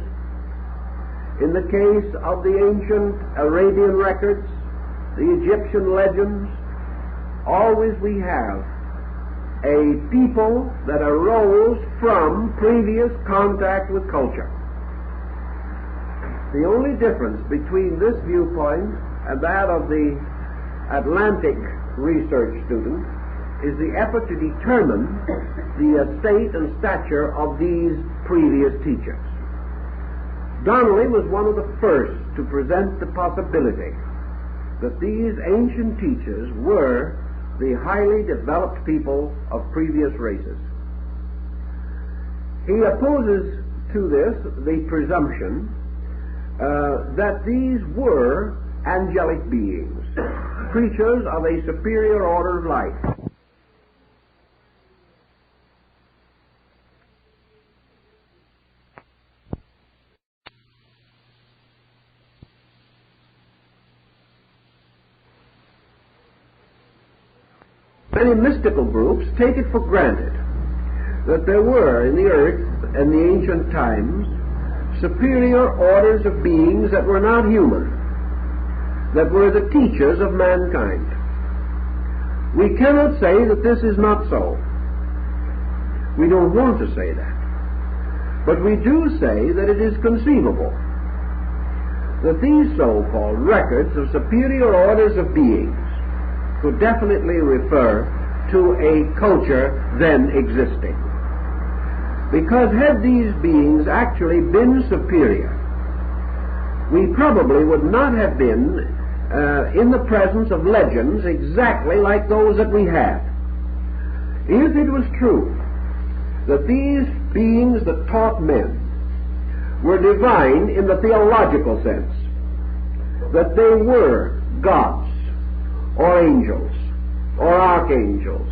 in the case of the ancient Arabian records, the Egyptian legends, always we have a people that arose from previous contact with culture. The only difference between this viewpoint and that of the Atlantic research student is the effort to determine the state and stature of these previous teachers. Donnelly was one of the first to present the possibility that these ancient teachers were the highly developed people of previous races. He opposes to this the presumption that these were angelic beings, creatures of a superior order of life. Many mystical groups take it for granted that there were in the earth and the ancient times superior orders of beings that were not human, that were the teachers of mankind. We cannot say that this is not so. We don't want to say that. But we do say that it is conceivable that these so-called records of superior orders of beings could definitely refer to a culture then existing. Because had these beings actually been superior, we probably would not have been in the presence of legends exactly like those that we have. If it was true that these beings that taught men were divine in the theological sense, that they were gods or angels or archangels,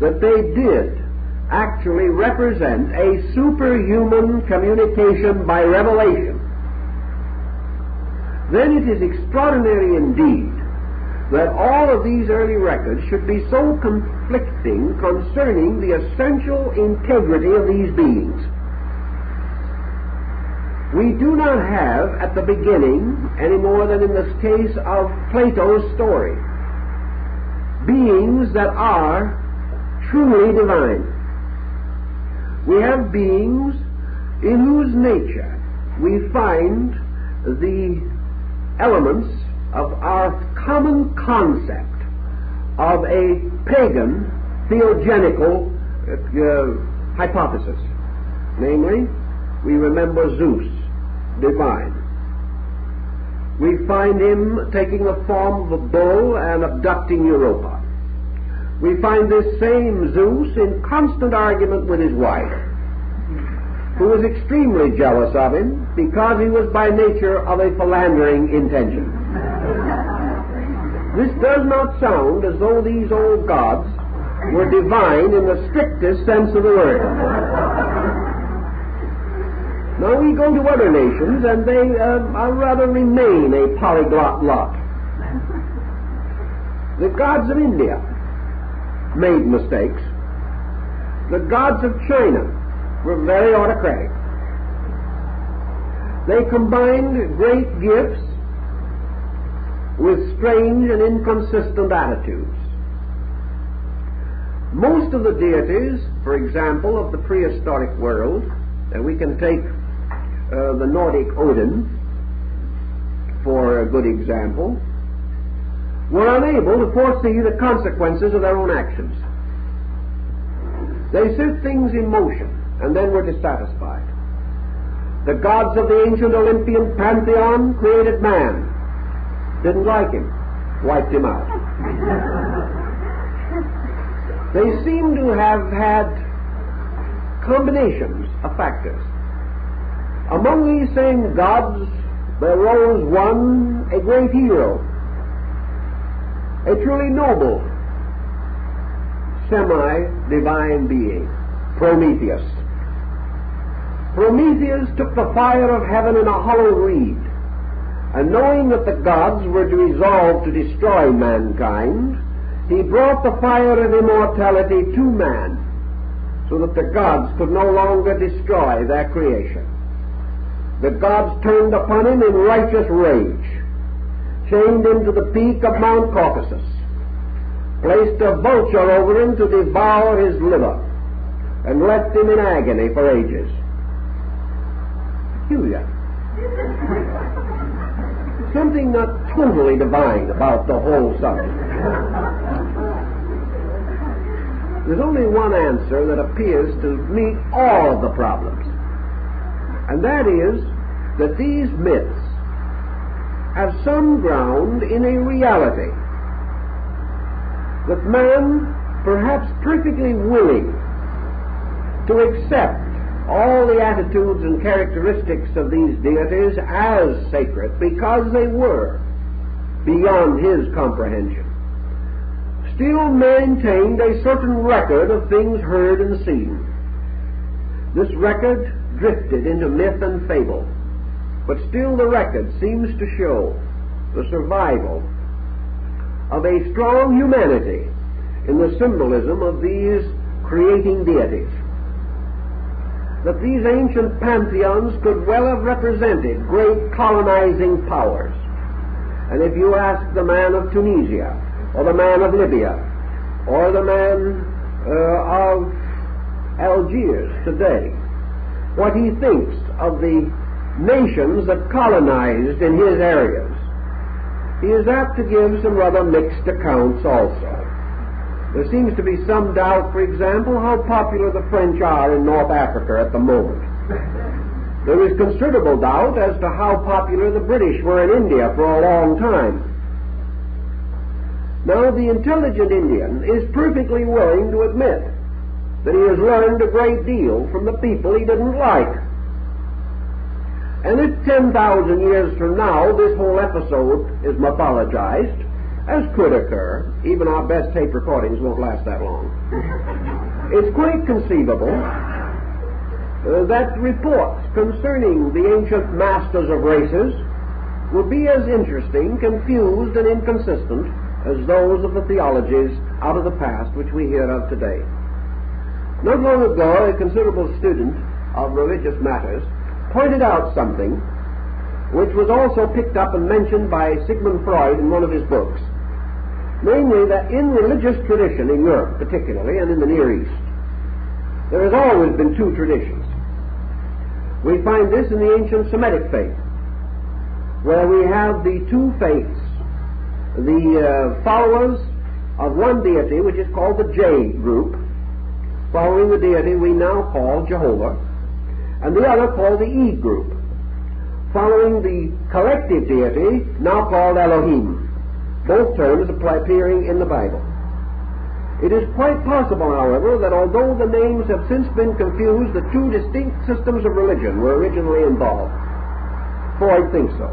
that they did actually represent a superhuman communication by revelation, then it is extraordinary indeed that all of these early records should be so conflicting concerning the essential integrity of these beings. We do not have at the beginning, any more than in the case of Plato's story, beings that are truly divine. We have beings in whose nature we find the elements of our common concept of a pagan theogenical hypothesis. Namely, we remember Zeus, divine. We find him taking the form of a bull and abducting Europa. We find this same Zeus in constant argument with his wife, who was extremely jealous of him because he was by nature of a philandering intention. This does not sound as though these old gods were divine in the strictest sense of the word. Now we go to other nations, and they rather remain a polyglot lot. The gods of India made mistakes. The gods of China were very autocratic. They combined great gifts with strange and inconsistent attitudes. Most of the deities, for example, of the prehistoric world, and we can take the Nordic Odin for a good example, were unable to foresee the consequences of their own actions. They set things in motion and then were dissatisfied. The gods of the ancient Olympian pantheon created man. Didn't like him. Wiped him out. They seem to have had combinations of factors. Among these same gods, there rose one, a great hero, a truly noble, semi-divine being, Prometheus. Prometheus took the fire of heaven in a hollow reed, and knowing that the gods were resolved to destroy mankind, he brought the fire of immortality to man, so that the gods could no longer destroy their creation. The gods turned upon him in righteous rage, chained him to the peak of Mount Caucasus, placed a vulture over him to devour his liver, and left him in agony for ages. Peculiar. Something not totally divine about the whole subject. There's only one answer that appears to meet all of the problems, and that is that these myths have some ground in a reality, that man, perhaps perfectly willing to accept all the attitudes and characteristics of these deities as sacred because they were beyond his comprehension, still maintained a certain record of things heard and seen. This record drifted into myth and fable, but still the record seems to show the survival of a strong humanity in the symbolism of these creating deities. That these ancient pantheons could well have represented great colonizing powers. And if you ask the man of Tunisia, or the man of Libya, or the man of Algiers today, what he thinks of the nations that colonized in his areas, he is apt to give some rather mixed accounts also. There seems to be some doubt, for example, how popular the French are in North Africa at the moment. There is considerable doubt as to how popular the British were in India for a long time. Now, the intelligent Indian is perfectly willing to admit that he has learned a great deal from the people he didn't like. And if 10,000 years from now this whole episode is mythologized, as could occur, even our best tape recordings won't last that long, it's quite conceivable that reports concerning the ancient masters of races would be as interesting, confused, and inconsistent as those of the theologies out of the past which we hear of today. Not long ago, a considerable student of religious matters pointed out something which was also picked up and mentioned by Sigmund Freud in one of his books, namely that in religious tradition in Europe particularly and in the Near East, there has always been two traditions. We find this in the ancient Semitic faith, where we have the two faiths, the followers of one deity which is called the J group, following the deity we now call Jehovah, and the other called the E group, following the collective deity now called Elohim, both terms appearing in the Bible. It is quite possible, however, that although the names have since been confused, the two distinct systems of religion were originally involved. Freud thinks so.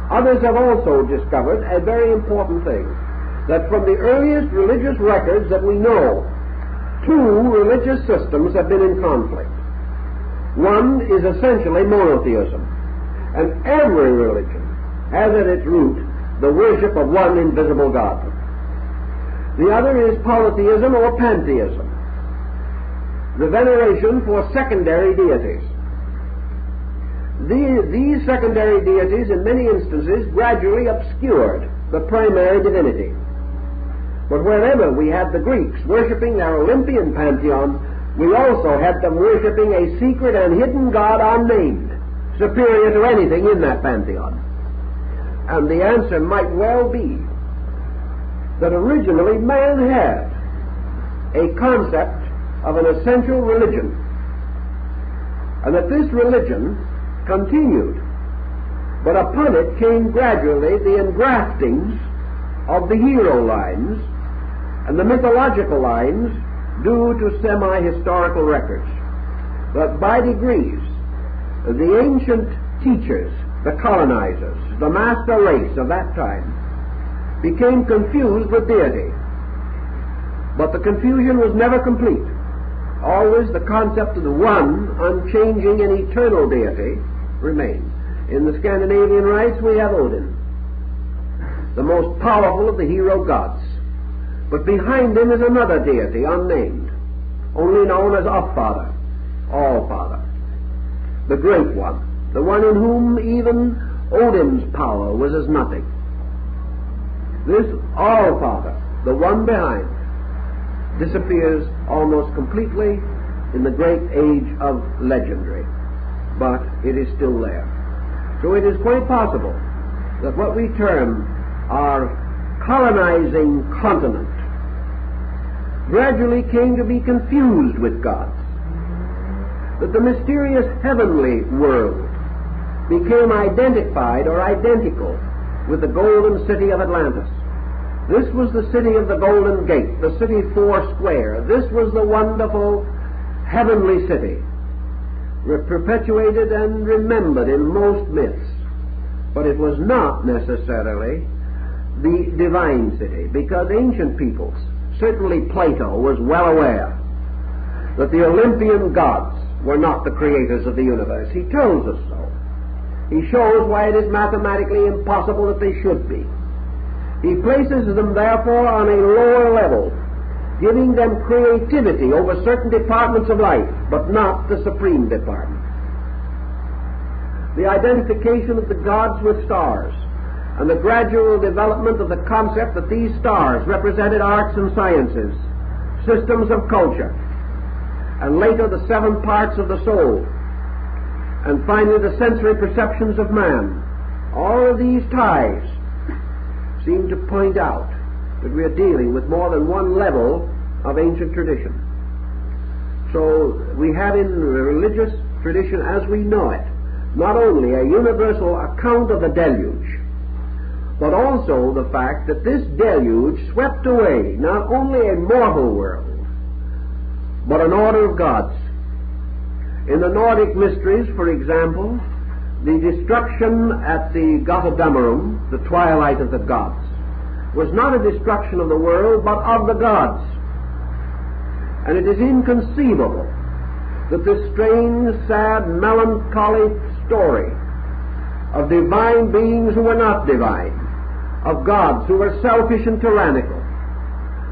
Others have also discovered a very important thing, that from the earliest religious records that we know, two religious systems have been in conflict. One is essentially monotheism, and every religion has at its root the worship of one invisible God. The other is polytheism or pantheism, the veneration for secondary deities. These secondary deities in many instances gradually obscured the primary divinity. But wherever we had the Greeks worshipping their Olympian pantheon, we also had them worshipping a secret and hidden God unnamed, superior to anything in that pantheon. And the answer might well be that originally man had a concept of an essential religion, and that this religion continued, but upon it came gradually the engraftings of the hero lines and the mythological lines due to semi-historical records. But by degrees, the ancient teachers, the colonizers, the master race of that time, became confused with deity. But the confusion was never complete. Always the concept of the one unchanging and eternal deity remained. In the Scandinavian rites we have Odin, the most powerful of the hero gods. But behind him is another deity unnamed, only known as All-Father, All-Father, the Great One, the one in whom even Odin's power was as nothing. This All-Father, the one behind, disappears almost completely in the great age of legendary, but it is still there. So it is quite possible that what we term our colonizing continent gradually came to be confused with gods, that the mysterious heavenly world became identified or identical with the golden city of Atlantis. This was the city of the Golden Gate, the city foursquare. This was the wonderful heavenly city, perpetuated and remembered in most myths. But it was not necessarily the divine city, because ancient peoples, certainly Plato, was well aware that the Olympian gods were not the creators of the universe. He tells us so. He shows why it is mathematically impossible that they should be. He places them, therefore, on a lower level, giving them creativity over certain departments of life, but not the supreme department. The identification of the gods with stars, and the gradual development of the concept that these stars represented arts and sciences, systems of culture, and later the seven parts of the soul, and finally the sensory perceptions of man. All of these ties seem to point out that we are dealing with more than one level of ancient tradition. So we have in religious tradition as we know it not only a universal account of the deluge, but also the fact that this deluge swept away not only a mortal world, but an order of gods. In the Nordic mysteries, for example, the destruction at the Götterdämmerung, the twilight of the gods, was not a destruction of the world, but of the gods. And it is inconceivable that this strange, sad, melancholy story of divine beings who were not divine, of gods who were selfish and tyrannical,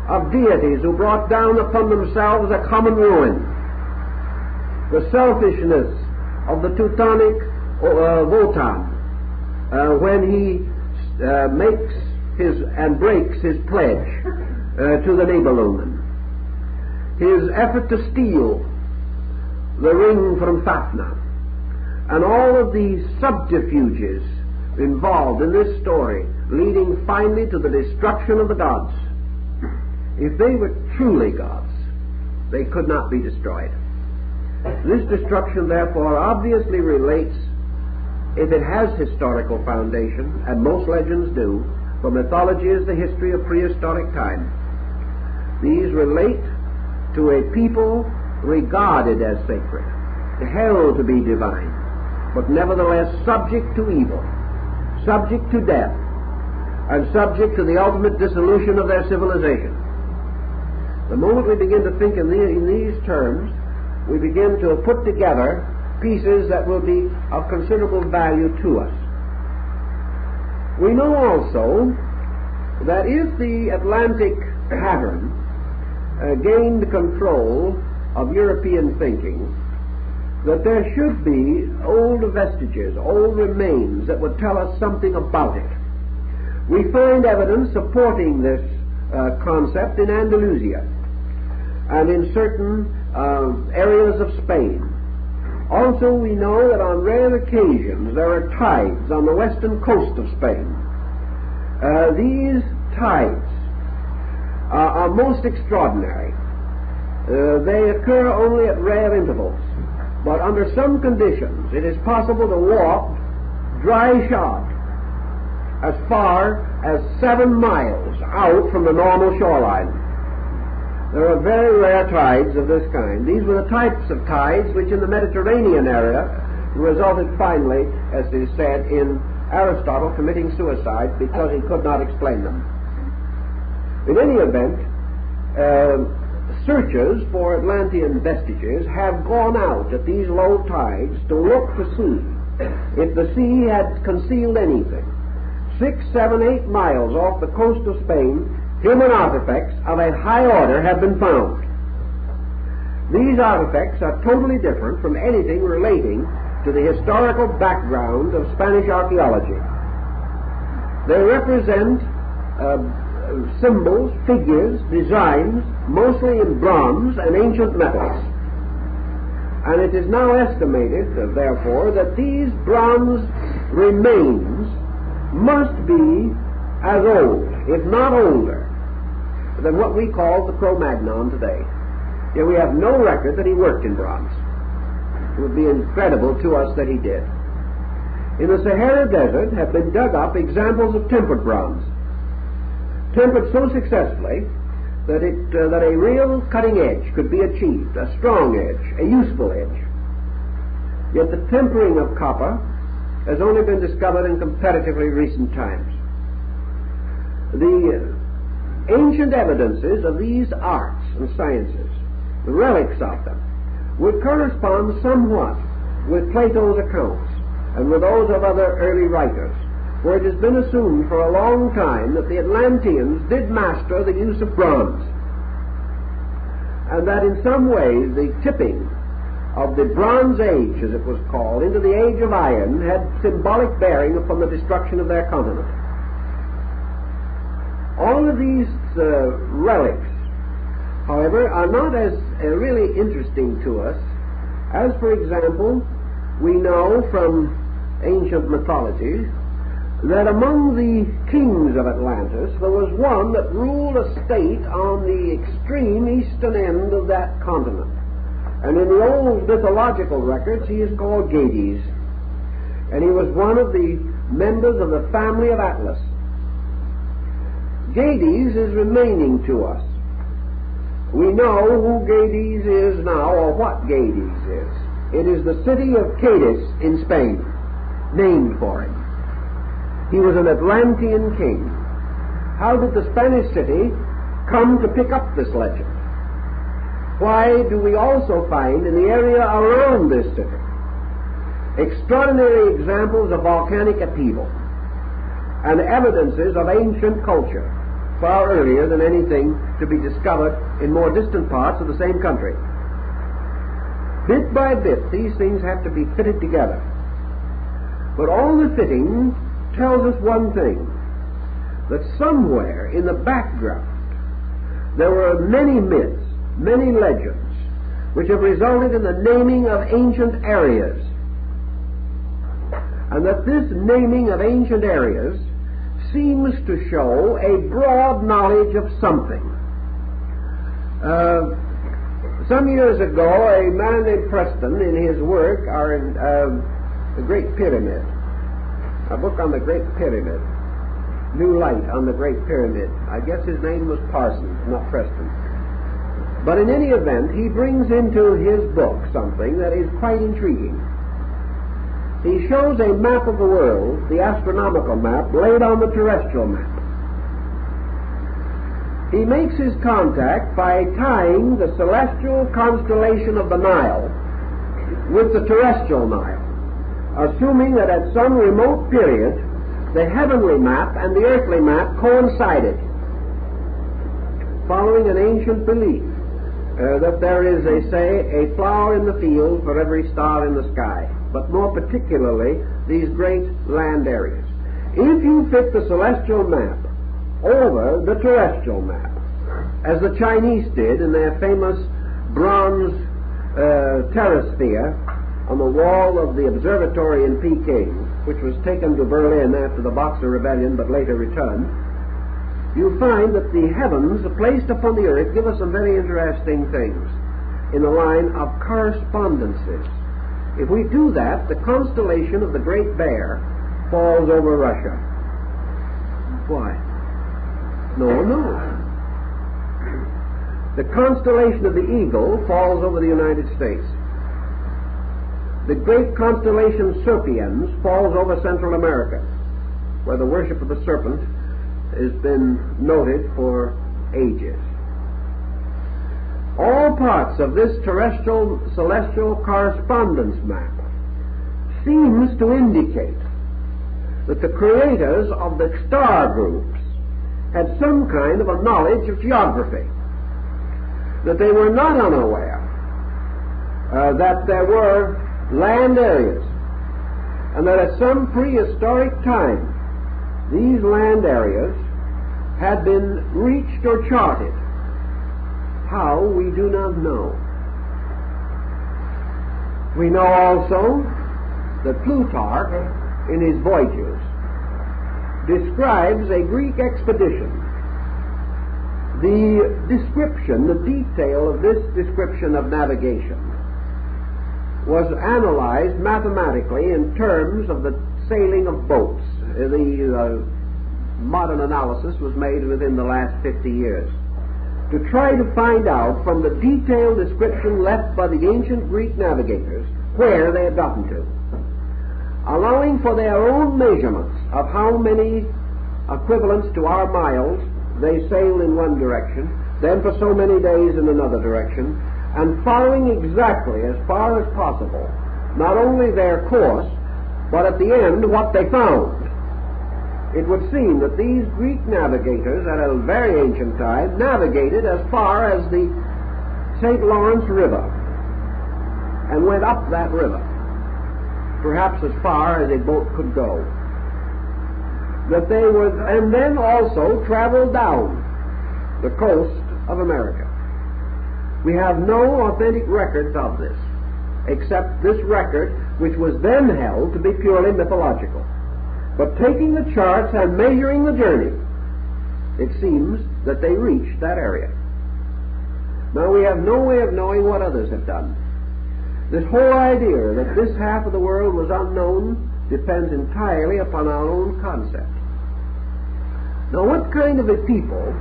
of deities who brought down upon themselves a common ruin, the selfishness of the Teutonic Wotan when he makes his and breaks his pledge to the Nibelungen, his effort to steal the ring from Fafnir, and all of the subterfuges involved in this story, leading finally to the destruction of the gods. If they were truly gods, they could not be destroyed. This destruction, therefore, obviously relates, if it has historical foundation, and most legends do, for mythology is the history of prehistoric time. These relate to a people regarded as sacred, held to be divine, but nevertheless subject to evil, subject to death, and subject to the ultimate dissolution of their civilization. The moment we begin to think in these terms, we begin to put together pieces that will be of considerable value to us. We know also that if the Atlantic pattern gained control of European thinking, that there should be old vestiges, old remains that would tell us something about it. We find evidence supporting this concept in Andalusia and in certain areas of Spain. Also, we know that on rare occasions there are tides on the western coast of Spain. These tides are most extraordinary. They occur only at rare intervals, but under some conditions it is possible to walk dry shod as far as 7 miles out from the normal shoreline. There are very rare tides of this kind. These were the types of tides which in the Mediterranean area resulted finally, as is said, in Aristotle committing suicide because he could not explain them. In any event, searchers for Atlantean vestiges have gone out at these low tides to look to see if the sea had concealed anything. 6, 7, 8 miles off the coast of Spain, human artifacts of a high order have been found. These artifacts are totally different from anything relating to the historical background of Spanish archaeology. They represent symbols, figures, designs, mostly in bronze and ancient metals. And it is now estimated, therefore, that these bronze remains must be as old, if not older, than what we call the Cro-Magnon today. Yet we have no record that he worked in bronze. It would be incredible to us that he did. In the Sahara Desert have been dug up examples of tempered bronze, tempered so successfully that a real cutting edge could be achieved, a strong edge, a useful edge. Yet the tempering of copper has only been discovered in comparatively recent times. The ancient evidences of these arts and sciences, the relics of them, would correspond somewhat with Plato's accounts and with those of other early writers, for it has been assumed for a long time that the Atlanteans did master the use of bronze, and that in some way the tipping of the Bronze Age, as it was called, into the Age of Iron had symbolic bearing upon the destruction of their continent. All of these relics, however, are not as really interesting to us as, for example, we know from ancient mythology that among the kings of Atlantis there was one that ruled a state on the extreme eastern end of that continent. And in the old mythological records he is called Gades. And he was one of the members of the family of Atlas. Gades is remaining to us. We know who Gades is now, or what Gades is. It is the city of Cadiz in Spain, named for him. He was an Atlantean king. How did the Spanish city come to pick up this legend? Why do we also find in the area around this city extraordinary examples of volcanic upheaval and evidences of ancient culture far earlier than anything to be discovered in more distant parts of the same country? Bit by bit, these things have to be fitted together. But all the fitting tells us one thing, that somewhere in the background there were many myths, many legends, which have resulted in the naming of ancient areas. And that this naming of ancient areas seems to show a broad knowledge of something. Some years ago, a man named Preston, in his work, The Great Pyramid, a book on the Great Pyramid, New Light on the Great Pyramid. I guess his name was Parsons, not Preston. But in any event, he brings into his book something that is quite intriguing. He shows a map of the world, the astronomical map, laid on the terrestrial map. He makes his contact by tying the celestial constellation of the Nile with the terrestrial Nile, assuming that at some remote period the heavenly map and the earthly map coincided, following an ancient belief that there is, they say, a flower in the field for every star in the sky, but more particularly these great land areas. If you fit the celestial map over the terrestrial map, as the Chinese did in their famous bronze terrasphere on the wall of the observatory in Peking, which was taken to Berlin after the Boxer Rebellion but later returned, you find that the heavens placed upon the earth give us some very interesting things in the line of correspondences. If we do that, the constellation of the Great Bear falls over Russia. Why? No. The constellation of the Eagle falls over the United States. The great constellation Serpiens falls over Central America, where the worship of the serpent has been noted for ages. All parts of this terrestrial celestial correspondence map seems to indicate that the creators of the star groups had some kind of a knowledge of geography, that they were not unaware that there were land areas, and that at some prehistoric time these land areas had been reached or charted. How, we do not know. We know also that Plutarch, in his Voyages, describes a Greek expedition. The description, the detail of this description of navigation was analyzed mathematically in terms of the sailing of boats. The modern analysis was made within the last 50 years to try to find out from the detailed description left by the ancient Greek navigators where they had gotten to, allowing for their own measurements of how many equivalents to our miles they sailed in one direction, then for so many days in another direction, and following exactly as far as possible not only their course, but at the end what they found. It would seem that these Greek navigators at a very ancient time navigated as far as the St. Lawrence River and went up that river, perhaps as far as a boat could go. That they would, and then also traveled down the coast of America. We have no authentic records of this, except this record, which was then held to be purely mythological. But taking the charts and measuring the journey, it seems that they reached that area. Now we have no way of knowing what others have done. This whole idea that this half of the world was unknown depends entirely upon our own concept. Now what kind of a people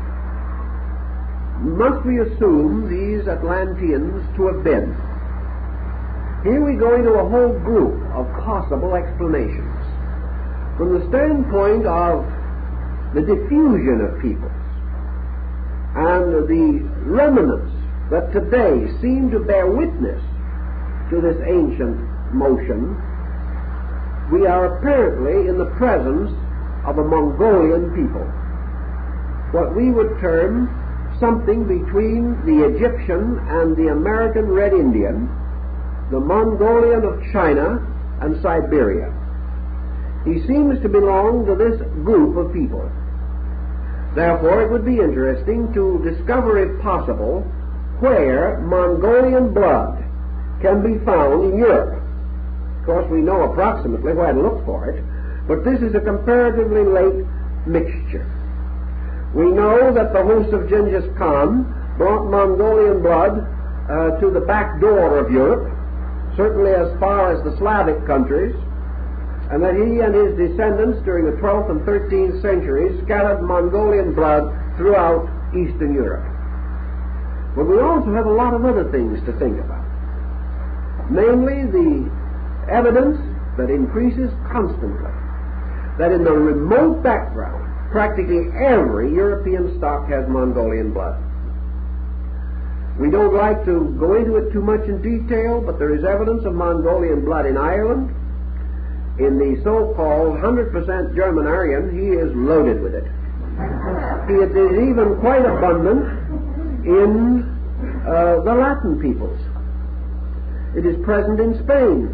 must we assume these Atlanteans to have been? Here we go into a whole group of possible explanations. From the standpoint of the diffusion of peoples and the remnants that today seem to bear witness to this ancient motion, we are apparently in the presence of a Mongolian people, what we would term something between the Egyptian and the American Red Indian, the Mongolian of China and Siberia. He seems to belong to this group of people. Therefore, it would be interesting to discover, if possible, where Mongolian blood can be found in Europe. Of course, we know approximately where to look for it, but this is a comparatively late mixture. We know that the host of Genghis Khan brought Mongolian blood to the back door of Europe, certainly as far as the Slavic countries, and that he and his descendants during the 12th and 13th centuries scattered Mongolian blood throughout Eastern Europe. But we also have a lot of other things to think about, namely the evidence that increases constantly that in the remote background practically every European stock has Mongolian blood. We don't like to go into it too much in detail, but there is evidence of Mongolian blood in Ireland. In the so-called 100% German Aryan, he is loaded with it. It is even quite abundant in the Latin peoples. It is present in Spain.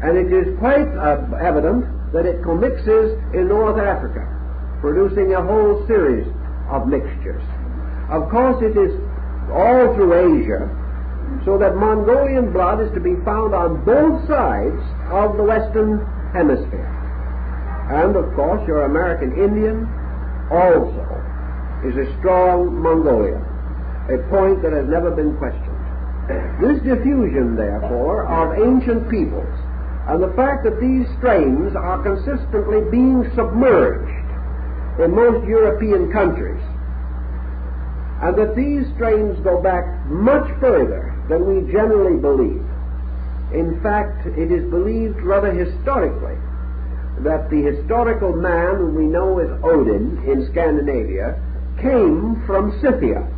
And it is quite evident that it commixes in North Africa, producing a whole series of mixtures. Of course, it is all through Asia, so that Mongolian blood is to be found on both sides of the Western Hemisphere. And, of course, your American Indian also is a strong Mongolian, a point that has never been questioned. This diffusion, therefore, of ancient peoples, and the fact that these strains are consistently being submerged in most European countries, and that these strains go back much further than we generally believe. In fact, it is believed rather historically that the historical man whom we know as Odin in Scandinavia came from Scythia,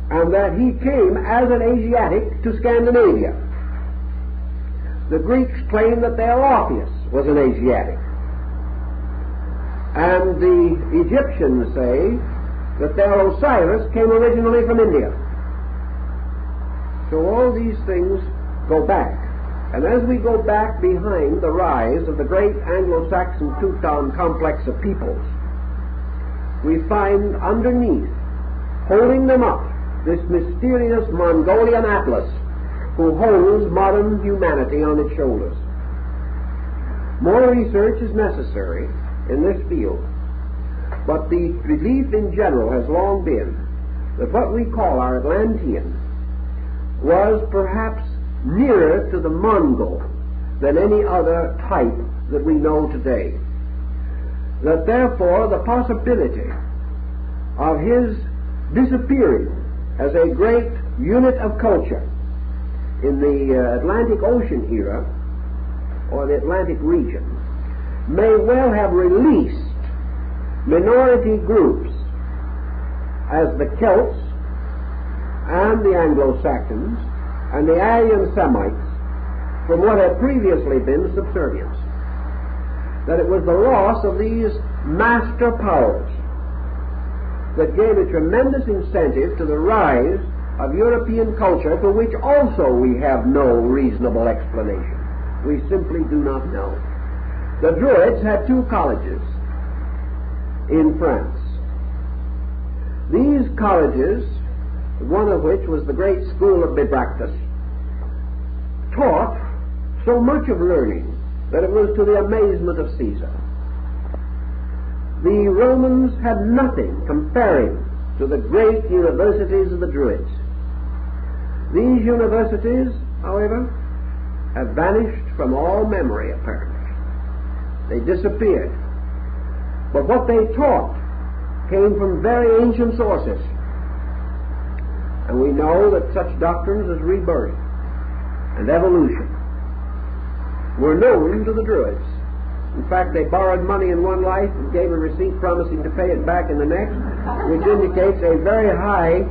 and that he came as an Asiatic to Scandinavia. The Greeks claim that their Orpheus was an Asiatic, and the Egyptians say that their Osiris came originally from India. So all these things go back. And as we go back behind the rise of the great Anglo-Saxon Teuton complex of peoples, we find underneath, holding them up, this mysterious Mongolian Atlas who holds modern humanity on its shoulders. More research is necessary in this field, but the belief in general has long been that what we call our Atlantean was perhaps nearer to the Mongol than any other type that we know today. That therefore the possibility of his disappearing as a great unit of culture in the Atlantic Ocean era, or the Atlantic region, may well have released minority groups as the Celts and the Anglo-Saxons and the Aryan Semites from what had previously been subservience. That it was the loss of these master powers that gave a tremendous incentive to the rise of European culture, for which also we have no reasonable explanation. We simply do not know. The Druids had two colleges in France. These colleges, one of which was the great school of Bibractus, taught so much of learning that it was to the amazement of Caesar. The Romans had nothing comparing to the great universities of the Druids. These universities, however, have vanished from all memory, apparently. They disappeared. But what they taught came from very ancient sources. And we know that such doctrines as rebirth and evolution were known to the Druids. In fact, they borrowed money in one life and gave a receipt promising to pay it back in the next, which indicates a very high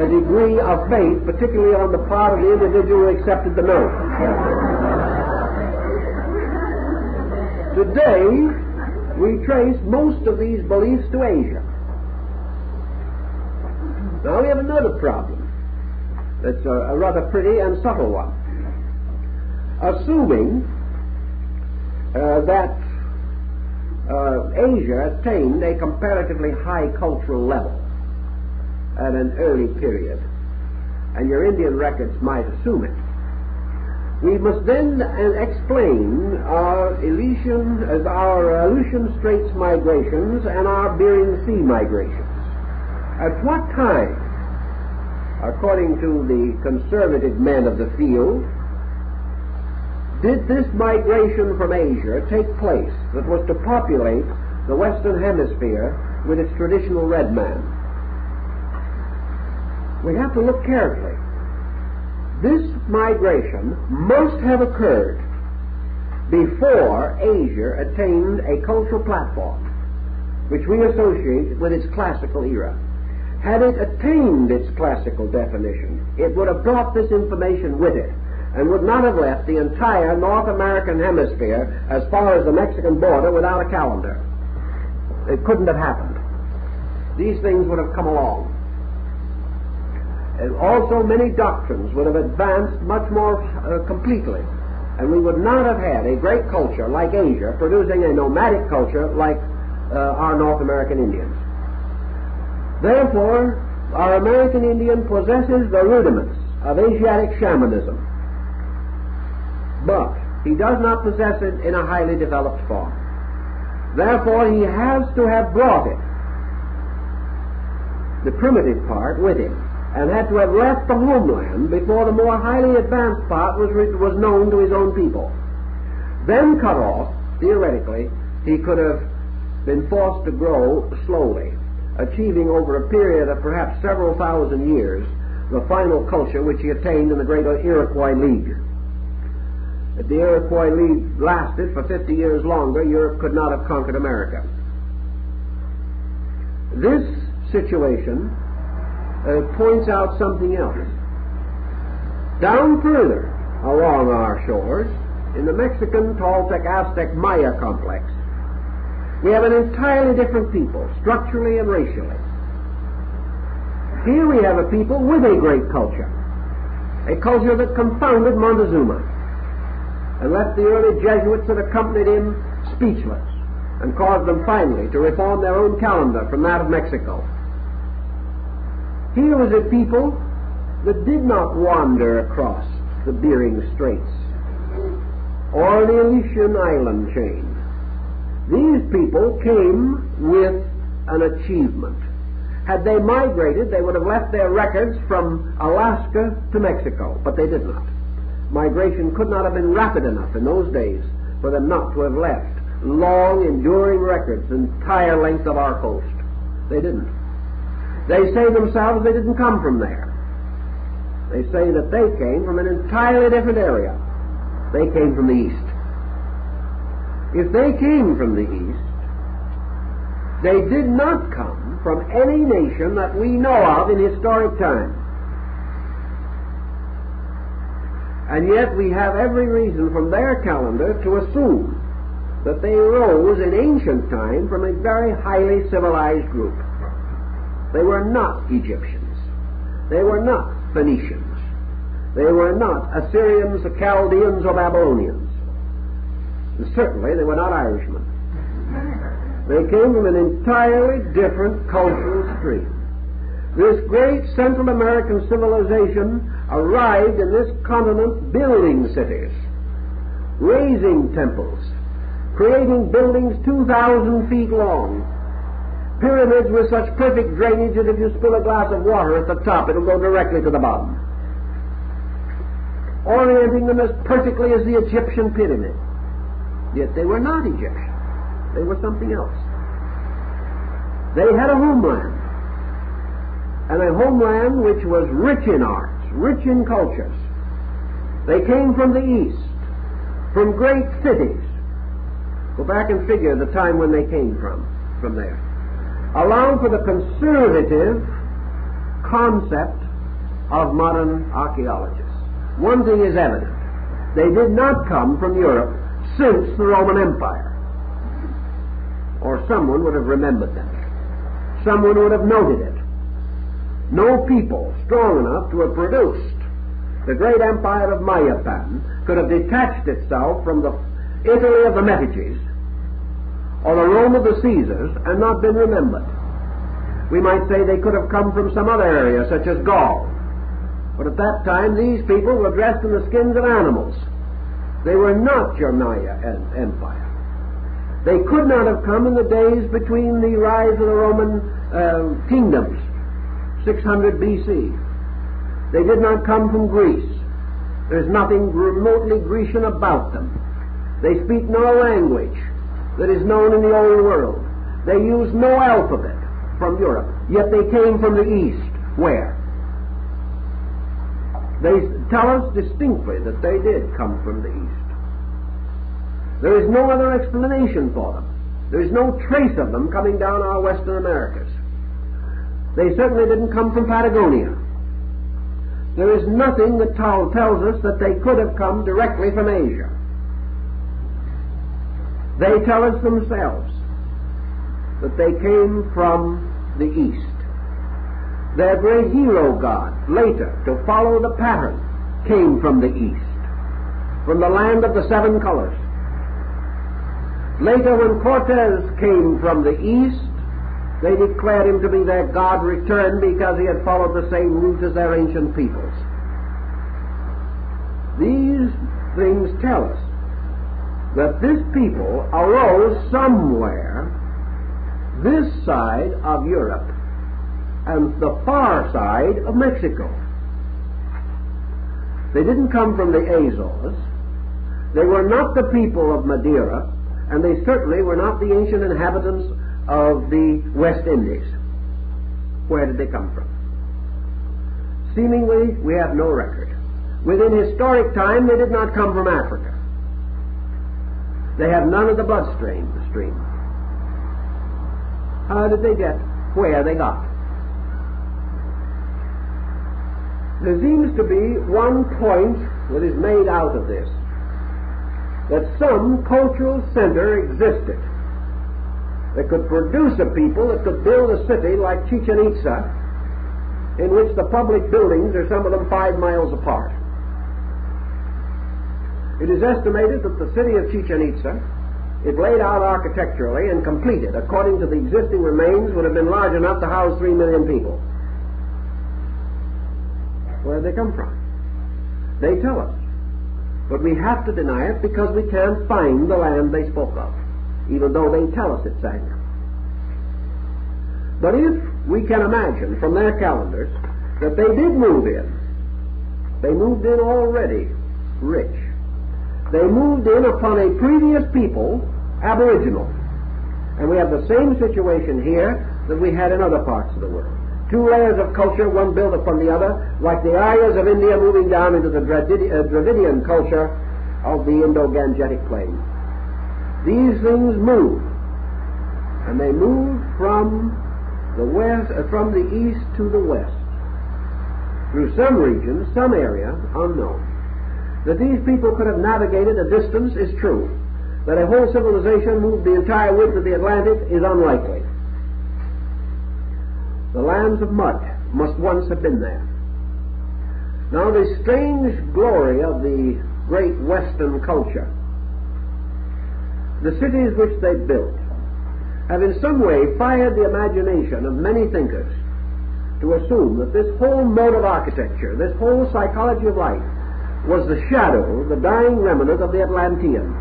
degree of faith, particularly on the part of the individual who accepted the note. Today, we trace most of these beliefs to Asia. Now we have another problem. That's a rather pretty and subtle one. Assuming that Asia attained a comparatively high cultural level at an early period, and your Indian records might assume it, we must then explain our Aleutian Straits migrations and our Bering Sea migrations. At what time, according to the conservative men of the field, did this migration from Asia take place that was to populate the Western Hemisphere with its traditional red man? We have to look carefully. This migration must have occurred before Asia attained a cultural platform which we associate with its classical era. Had it attained its classical definition, it would have brought this information with it and would not have left the entire North American hemisphere as far as the Mexican border without a calendar. It couldn't have happened. These things would have come along. And also many doctrines would have advanced much more completely, and we would not have had a great culture like Asia producing a nomadic culture like our North American Indians. Therefore, our American Indian possesses the rudiments of Asiatic shamanism, but he does not possess it in a highly developed form. Therefore, he has to have brought it, the primitive part, with him, and had to have left the homeland before the more highly advanced part was known to his own people. Then cut off, theoretically, he could have been forced to grow slowly, achieving over a period of perhaps several thousand years the final culture which he attained in the great Iroquois League. If the Iroquois League lasted for 50 years longer, Europe could not have conquered America. This situation points out something else. Down further along our shores, in the Mexican, Toltec, Aztec, Maya complex, we have an entirely different people, structurally and racially. Here we have a people with a great culture, a culture that confounded Montezuma and left the early Jesuits that accompanied him speechless and caused them finally to reform their own calendar from that of Mexico. Here was a people that did not wander across the Bering Straits or the Aleutian island chain. These people came with an achievement. Had they migrated, they would have left their records from Alaska to Mexico, but they did not. Migration could not have been rapid enough in those days for them not to have left long, enduring records the entire length of our coast. They didn't. They say themselves they didn't come from there. They say that they came from an entirely different area. They came from the east. If they came from the east, they did not come from any nation that we know of in historic time. And yet we have every reason from their calendar to assume that they arose in ancient time from a very highly civilized group. They were not Egyptians. They were not Phoenicians. They were not Assyrians, or Chaldeans, or Babylonians. And certainly they were not Irishmen. They came from an entirely different cultural stream. This great Central American civilization arrived in this continent building cities, raising temples, creating buildings 2,000 feet long, pyramids with such perfect drainage that if you spill a glass of water at the top, it'll go directly to the bottom, orienting them as perfectly as the Egyptian pyramid. Yet they were not Egyptian. They were something else. They had a homeland, and a homeland which was rich in arts, rich in cultures. They came from the east, from great cities. Go back and figure the time when they came from there. Allow for the conservative concept of modern archaeologists. One thing is evident. They did not come from Europe since the Roman Empire. Or someone would have remembered them. Someone would have noted it. No people strong enough to have produced the great empire of Mayapan could have detached itself from the Italy of the Medicis or the Rome of the Caesars and not been remembered. We might say they could have come from some other area, such as Gaul. But at that time, these people were dressed in the skins of animals. They were not your Maya Empire. They could not have come in the days between the rise of the Roman kingdoms, 600 B.C. They did not come from Greece. There's nothing remotely Grecian about them. They speak no language that is known in the old world. They use no alphabet from Europe, yet they came from the east. Where? They tell us distinctly that they did come from the east. There is no other explanation for them. There is no trace of them coming down our western Americas. They certainly didn't come from Patagonia. There is nothing that tells us that they could have come directly from Asia. They tell us themselves that they came from the east. Their great hero god, later, to follow the pattern, came from the east, from the land of the seven colors. Later, when Cortez came from the east, they declared him to be their god returned because he had followed the same route as their ancient peoples. These things tell us that this people arose somewhere this side of Europe and the far side of Mexico. They didn't come from the Azores. They were not the people of Madeira, and they certainly were not the ancient inhabitants of the West Indies. Where did they come from? Seemingly, we have no record. Within historic time, they did not come from Africa. They have none of the bloodstream. How did they get where they got? There seems to be one point that is made out of this, that some cultural center existed that could produce a people that could build a city like Chichen Itza, in which the public buildings are some of them 5 miles apart. It is estimated that the city of Chichen Itza, if laid out architecturally and completed according to the existing remains, would have been large enough to house 3 million people. Where did they come from? They tell us. But we have to deny it because we can't find the land they spoke of, even though they tell us it's there. But if we can imagine from their calendars that they did move in, they moved in already rich. They moved in upon a previous people, aboriginal. And we have the same situation here that we had in other parts of the world. 2 layers of culture, one built upon the other, like the Aryas of India moving down into the Dravidian culture of the Indo-Gangetic Plain. These things moved, and they moved from the west, from the east to the west, through some region, some area, unknown. That these people could have navigated a distance is true. That a whole civilization moved the entire width of the Atlantic is unlikely. The lands of mud must once have been there. Now, the strange glory of the great Western culture, the cities which they built, have in some way fired the imagination of many thinkers to assume that this whole mode of architecture, this whole psychology of life, was the shadow, the dying remnant of the Atlantean.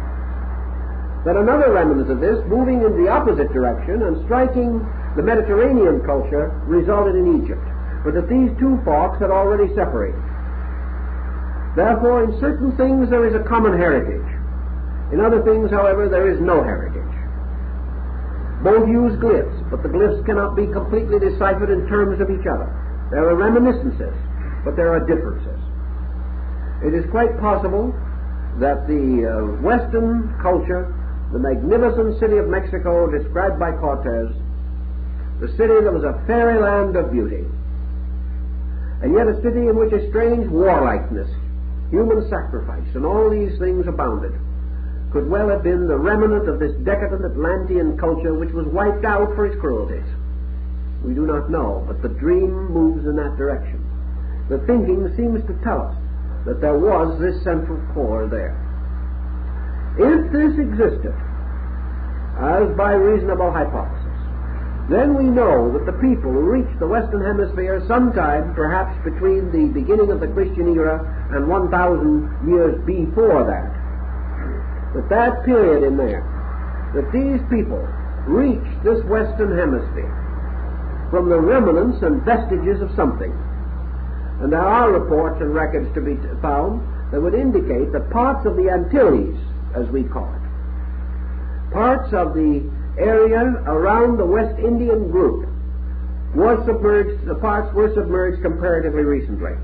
That another remnant of this, moving in the opposite direction and striking the Mediterranean culture, resulted in Egypt, but that these 2 forks had already separated. Therefore, in certain things there is a common heritage. In other things, however, there is no heritage. Both use glyphs, but the glyphs cannot be completely deciphered in terms of each other. There are reminiscences, but there are differences. It is quite possible that the Western culture, the magnificent city of Mexico described by Cortez, the city that was a fairyland of beauty, and yet a city in which a strange warlikeness, human sacrifice, and all these things abounded, could well have been the remnant of this decadent Atlantean culture which was wiped out for its cruelties. We do not know, but the dream moves in that direction. The thinking seems to tell us that there was this central core there. If this existed, as by reasonable hypothesis, then we know that the people who reached the Western Hemisphere sometime perhaps between the beginning of the Christian era and 1,000 years before that period in there, that these people reached this Western Hemisphere from the remnants and vestiges of something. And there are reports and records to be found that would indicate that parts of the Antilles, as we call it, parts of the area around the West Indian group was submerged, the parts were submerged comparatively recently.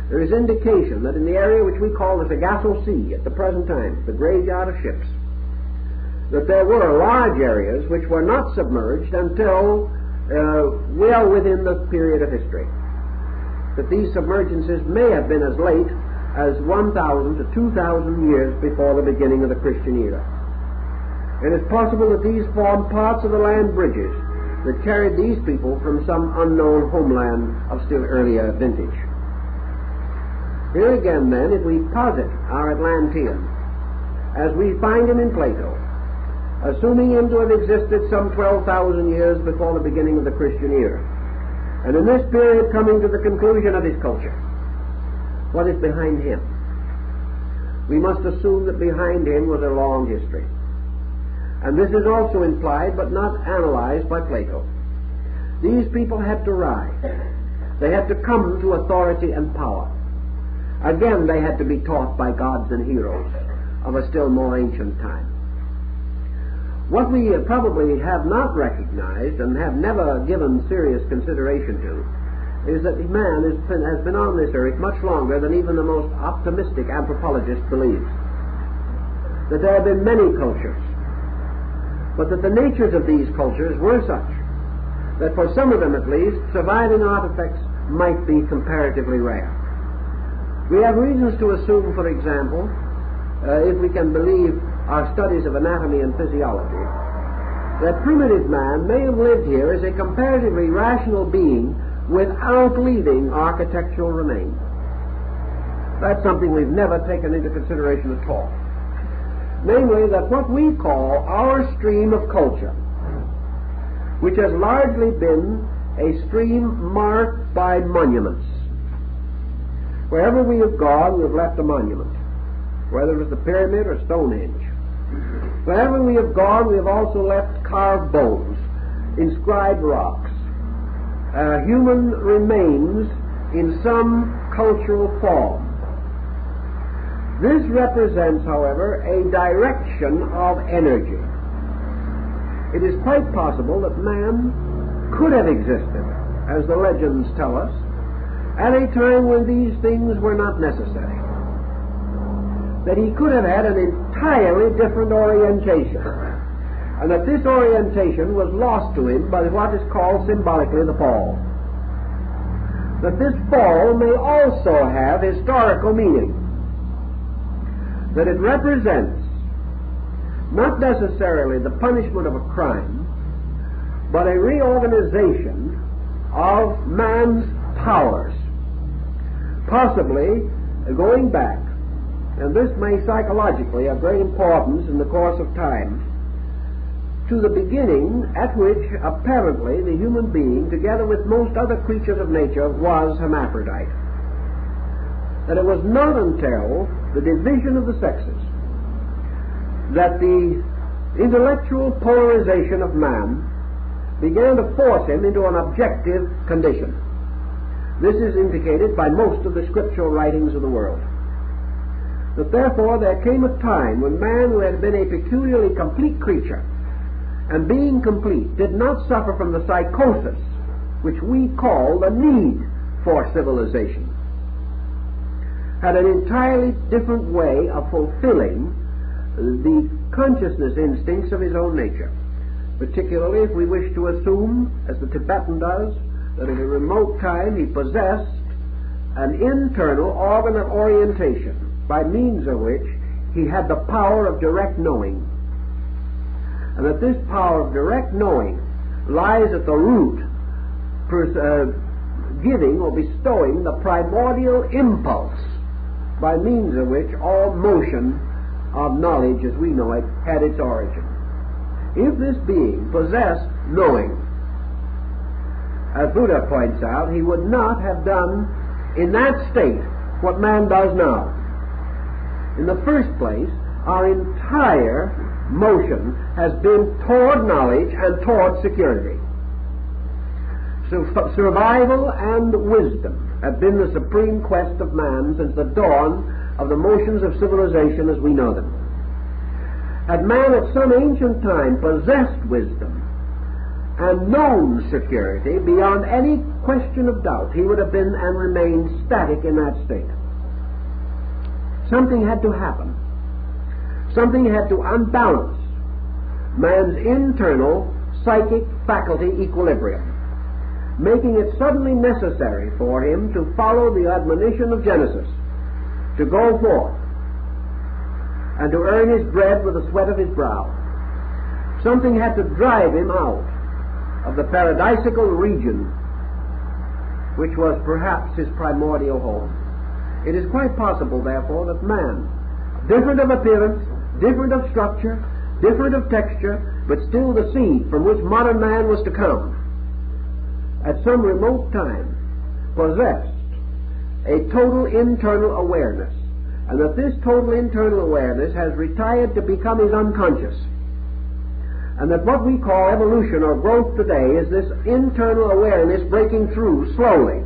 There is indication that in the area which we call the Sargasso Sea at the present time, the graveyard of ships, that there were large areas which were not submerged until well within the period of history. That these submergences may have been as late as 1,000 to 2,000 years before the beginning of the Christian era. It is possible that these formed parts of the land bridges that carried these people from some unknown homeland of still earlier vintage. Here again, then, if we posit our Atlantean, as we find him in Plato, assuming him to have existed some 12,000 years before the beginning of the Christian era, and in this period coming to the conclusion of his culture, what is behind him? We must assume that behind him was a long history. And this is also implied but not analyzed by Plato. These people had to rise. They had to come to authority and power. Again, they had to be taught by gods and heroes of a still more ancient time. What we probably have not recognized and have never given serious consideration to is that man has been on this earth much longer than even the most optimistic anthropologist believes. That there have been many cultures, but that the natures of these cultures were such that for some of them at least, surviving artifacts might be comparatively rare. We have reasons to assume, for example, if we can believe our studies of anatomy and physiology, that primitive man may have lived here as a comparatively rational being without leaving architectural remains. That's something we've never taken into consideration at all. Namely, that what we call our stream of culture, which has largely been a stream marked by monuments. Wherever we have gone, we've left a monument, whether it was the pyramid or Stonehenge. Wherever we have gone, we have also left carved bones, inscribed rocks, human remains in some cultural form. This represents, however, a direction of energy. It is quite possible that man could have existed, as the legends tell us, at a time when these things were not necessary. That he could have had an entirely different orientation, and that this orientation was lost to him by what is called symbolically the fall. That this fall may also have historical meaning. That it represents not necessarily the punishment of a crime, but a reorganization of man's powers, possibly going back, and this may psychologically have great importance in the course of time, to the beginning at which apparently the human being, together with most other creatures of nature, was hermaphrodite. That it was not until the division of the sexes that the intellectual polarization of man began to force him into an objective condition. This is indicated by most of the scriptural writings of the world. That therefore there came a time when man, who had been a peculiarly complete creature, and being complete, did not suffer from the psychosis which we call the need for civilization, had an entirely different way of fulfilling the consciousness instincts of his own nature. Particularly if we wish to assume, as the Tibetan does, that at a remote time he possessed an internal organ of orientation by means of which he had the power of direct knowing, and that this power of direct knowing lies at the root, giving or bestowing the primordial impulse by means of which all motion of knowledge as we know it had its origin. If this being possessed knowing, as Buddha points out, he would not have done in that state what man does now. In the first place, our entire motion has been toward knowledge and toward security. So survival and wisdom have been the supreme quest of man since the dawn of the motions of civilization as we know them. Had man at some ancient time possessed wisdom and known security beyond any question of doubt, he would have been and remained static in that state. Something had to happen. Something had to unbalance man's internal psychic faculty equilibrium, making it suddenly necessary for him to follow the admonition of Genesis, to go forth and to earn his bread with the sweat of his brow. Something had to drive him out of the paradisical region which was perhaps his primordial home. It is quite possible, therefore, that man, different of appearance, different of structure, different of texture, but still the seed from which modern man was to come, at some remote time possessed a total internal awareness, and that this total internal awareness has retired to become his unconscious, and that what we call evolution or growth today is this internal awareness breaking through slowly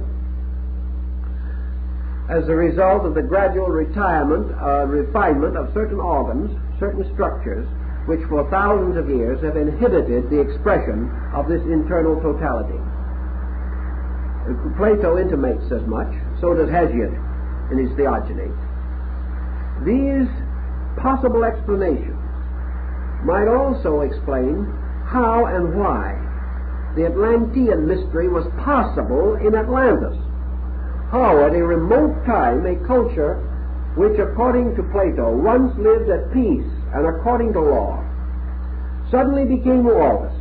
as a result of the gradual refinement of certain organs, certain structures, which for thousands of years have inhibited the expression of this internal totality. Plato intimates as much, so does Hesiod in his Theogony. These possible explanations might also explain how and why the Atlantean mystery was possible in Atlantis. How at a remote time a culture which, according to Plato, once lived at peace and according to law, suddenly became lawless.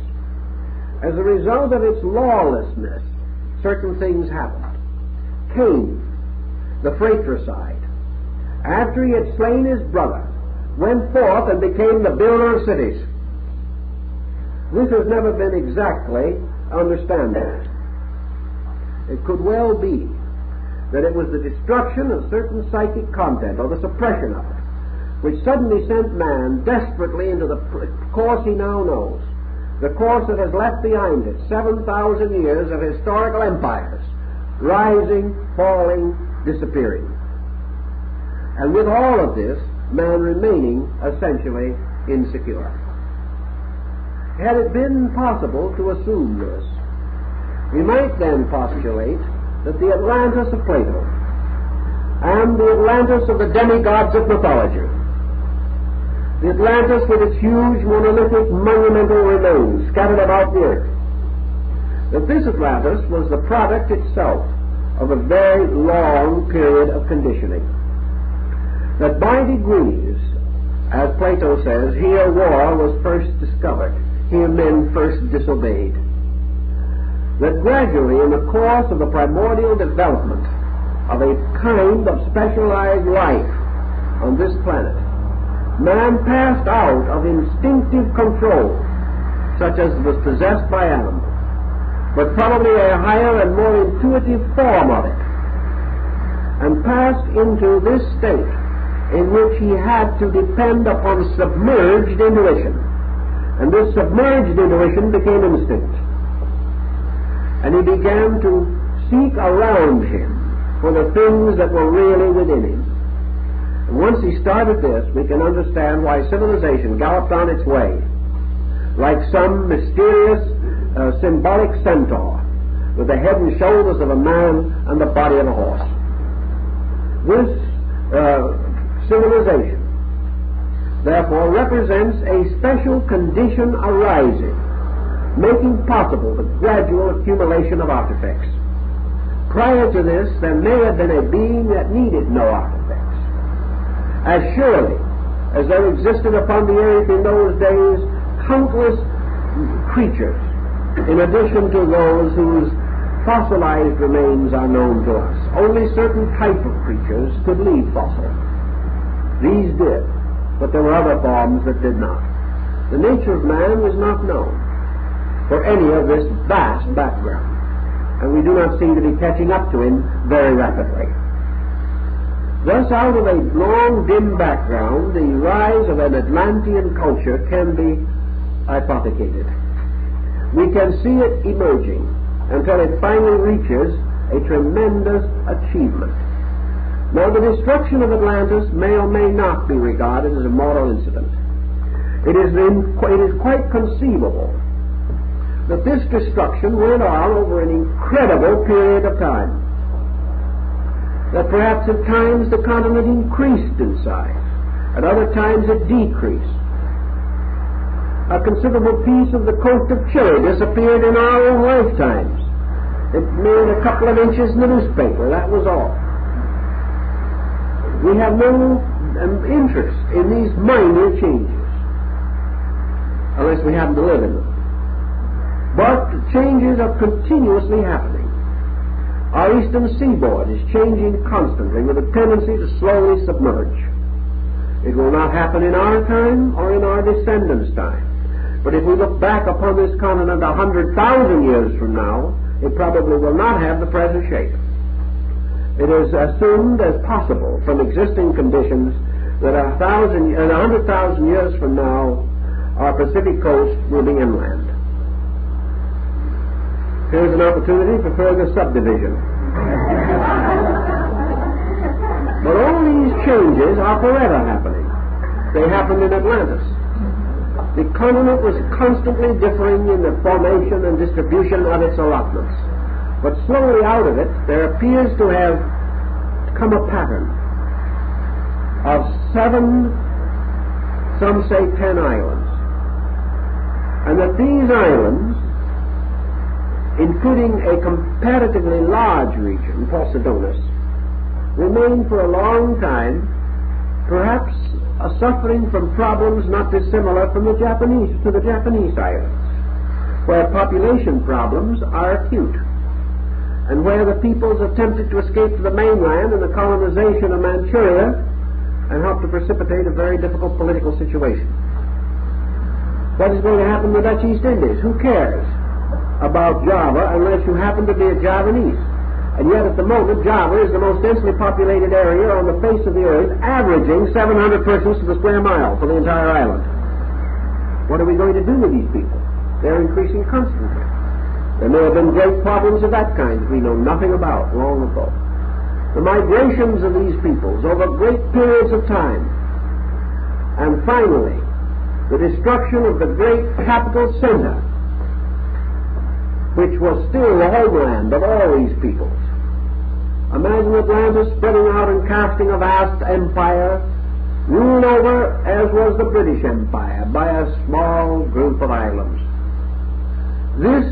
As a result of its lawlessness, certain things happened. Cain, the fratricide, after he had slain his brother, went forth and became the builder of cities. This has never been exactly understandable. It could well be that it was the destruction of certain psychic content, or the suppression of it, which suddenly sent man desperately into the course he now knows, the course that has left behind it 7,000 years of historical empires, rising, falling, disappearing. And with all of this, man remaining essentially insecure. Had it been possible to assume this, we might then postulate that the Atlantis of Plato and the Atlantis of the demigods of mythology, the Atlantis with its huge monolithic monumental remains scattered about the earth, that this Atlantis was the product itself of a very long period of conditioning. That by degrees, as Plato says, here war was first discovered, here men first disobeyed. That gradually, in the course of the primordial development of a kind of specialized life on this planet, man passed out of instinctive control, such as was possessed by animals, but probably a higher and more intuitive form of it, and passed into this state in which he had to depend upon submerged intuition. And this submerged intuition became instinct. And he began to seek around him for the things that were really within him. And once he started this, we can understand why civilization galloped on its way, like some mysterious symbolic centaur, with the head and shoulders of a man and the body of a horse. This civilization, therefore, represents a special condition arising, making possible the gradual accumulation of artifacts. Prior to this, there may have been a being that needed no artifacts. As surely as there existed upon the earth in those days countless creatures, in addition to those whose fossilized remains are known to us. Only certain type of creatures could leave fossil. These did, but there were other forms that did not. The nature of man was not known for any of this vast background, and we do not seem to be catching up to him very rapidly. Thus, out of a long, dim background, the rise of an Atlantean culture can be hypothecated. We can see it emerging until it finally reaches a tremendous achievement. Now, the destruction of Atlantis may or may not be regarded as a mortal incident. It is quite conceivable that this destruction went on over an incredible period of time. That perhaps at times the continent increased in size, at other times it decreased. A considerable piece of the coast of Chile disappeared in our own lifetimes. It made a couple of inches in the newspaper, that was all. We have no interest in these minor changes, unless we happen to live in them. But changes are continuously happening. Our eastern seaboard is changing constantly with a tendency to slowly submerge. It will not happen in our time or in our descendants' time. But if we look back upon this continent 100,000 years from now, it probably will not have the present shape. It is assumed as possible from existing conditions that 100,000 years from now, our Pacific coast will be inland. Here's an opportunity for further subdivision. But all these changes are forever happening. They happened in Atlantis. The continent was constantly differing in the formation and distribution of its allotments. But slowly out of it, there appears to have come a pattern of 7, some say 10 islands. And that these islands, including a comparatively large region, Posidonis, remain for a long time, perhaps suffering from problems not dissimilar from the Japanese islands, where population problems are acute, and where the peoples attempted to escape to the mainland in the colonization of Manchuria and helped to precipitate a very difficult political situation. What is going to happen to the Dutch East Indies? Who cares about Java unless you happen to be a Javanese? And yet at the moment, Java is the most densely populated area on the face of the earth, averaging 700 persons to the square mile for the entire island. What are we going to do with these people? They're increasing constantly. There may have been great problems of that kind that we know nothing about long ago. The migrations of these peoples over great periods of time, and finally, the destruction of the great capital center, which was still the homeland of all these peoples. Imagine Atlantis spreading out and casting a vast empire, ruled over, as was the British Empire, by a small group of islands. This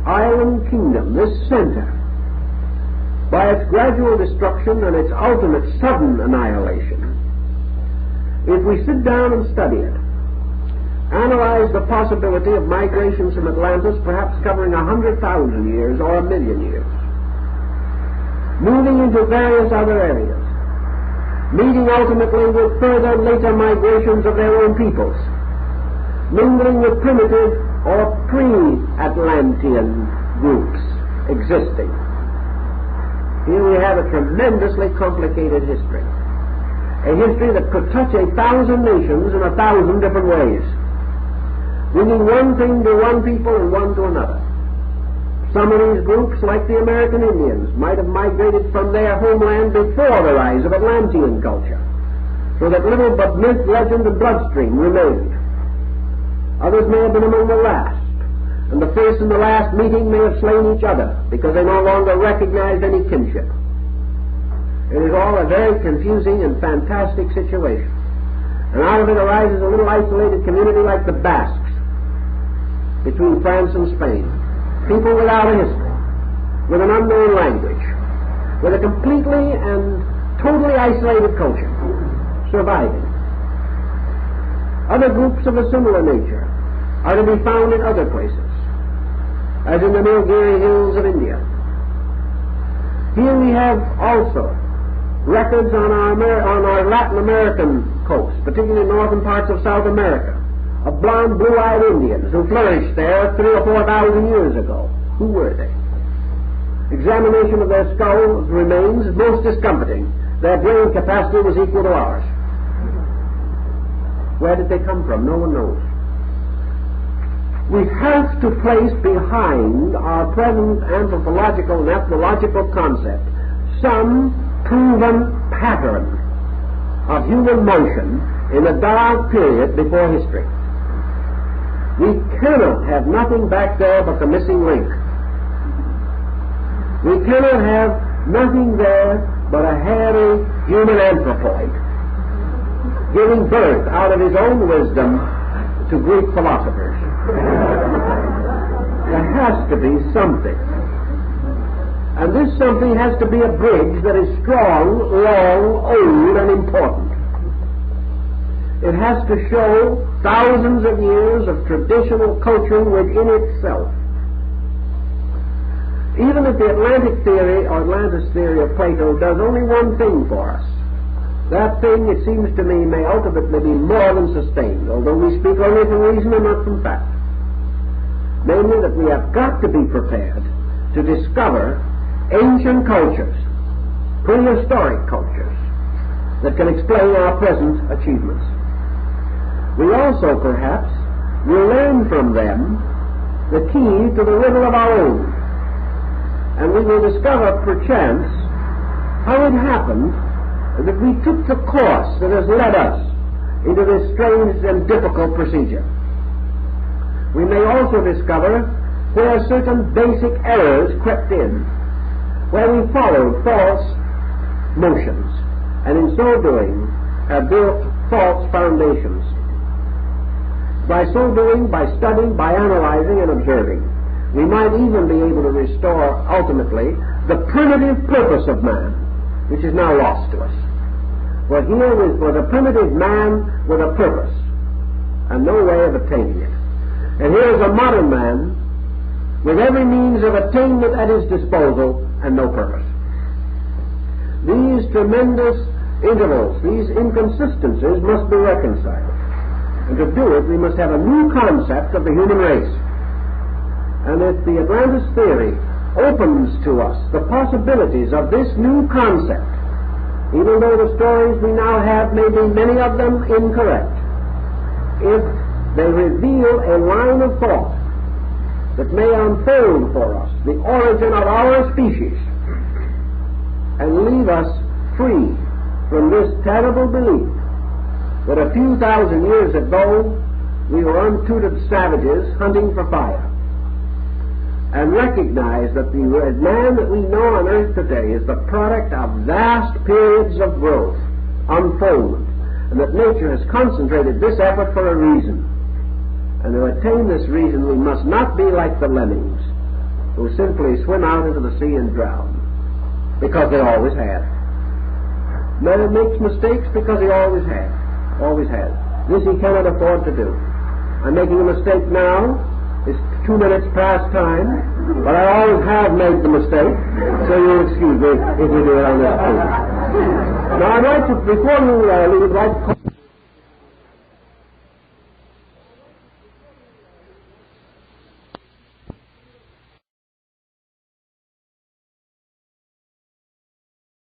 island kingdom, this center, by its gradual destruction and its ultimate sudden annihilation, if we sit down and study it, analyze the possibility of migrations from Atlantis perhaps covering 100,000 years or 1,000,000 years, moving into various other areas, meeting ultimately with further later migrations of their own peoples, mingling with primitive or pre-Atlantean groups existing. Here we have a tremendously complicated history, a history that could touch 1,000 nations in 1,000 different ways, bringing one thing to one people and one to another. Some of these groups, like the American Indians, might have migrated from their homeland before the rise of Atlantean culture, so that little but myth, legend, and bloodstream remained. Others may have been among the last, and the the first and the last meeting may have slain each other because they no longer recognized any kinship. It is all a very confusing and fantastic situation. And out of it arises a little isolated community like the Basques between France and Spain. People without a history, with an unknown language, with a completely and totally isolated culture, surviving. Other groups of a similar nature are to be found in other places, as in the Nilgiri hills of India. Here we have also records on our Latin American coast, particularly northern parts of South America, of blonde, blue-eyed Indians who flourished there 3,000 or 4,000 years ago. Who were they? Examination of their skull remains is most discomforting. Their brain capacity was equal to ours. Where did they come from? No one knows. We have to place behind our present anthropological and ethnological concept some proven pattern of human motion in a dark period before history. We cannot have nothing back there but the missing link. We cannot have nothing there but a hairy human anthropoid giving birth out of his own wisdom to Greek philosophers. There has to be something. And this something has to be a bridge that is strong, long, old, and important. It has to show thousands of years of traditional culture within itself. Even if the Atlantic theory or Atlantis theory of Plato does only one thing for us, that thing, it seems to me, may ultimately be more than sustained, although we speak only from reason and not from fact. Namely, that we have got to be prepared to discover ancient cultures, prehistoric cultures, that can explain our present achievements. We also, perhaps, will learn from them the key to the riddle of our own, and we will discover, perchance, how it happened that we took the course that has led us into this strange and difficult procedure. We may also discover where certain basic errors crept in, where we followed false motions, and in so doing have built false foundations. By so doing, by studying, by analyzing and observing, we might even be able to restore, ultimately, the primitive purpose of man, which is now lost to us. For here was a primitive man with a purpose, and no way of attaining it. And here is a modern man with every means of attainment at his disposal and no purpose. These tremendous intervals, these inconsistencies must be reconciled. And to do it, we must have a new concept of the human race. And if the Atlantis theory opens to us the possibilities of this new concept, even though the stories we now have may be many of them incorrect, if they reveal a line of thought that may unfold for us the origin of our species and leave us free from this terrible belief that a few thousand years ago we were untutored savages hunting for fire, and recognize that the man that we know on earth today is the product of vast periods of growth, unfoldment, and that nature has concentrated this effort for a reason. And to attain this reason, we must not be like the lemmings who simply swim out into the sea and drown, because they always have. Man makes mistakes because he always has. Always has. This he cannot afford to do. I'm making a mistake now. It's 2 minutes past time, but I always have made the mistake, so you'll excuse me if you do it on this page. Now I'd like to, before you leave, I'd like to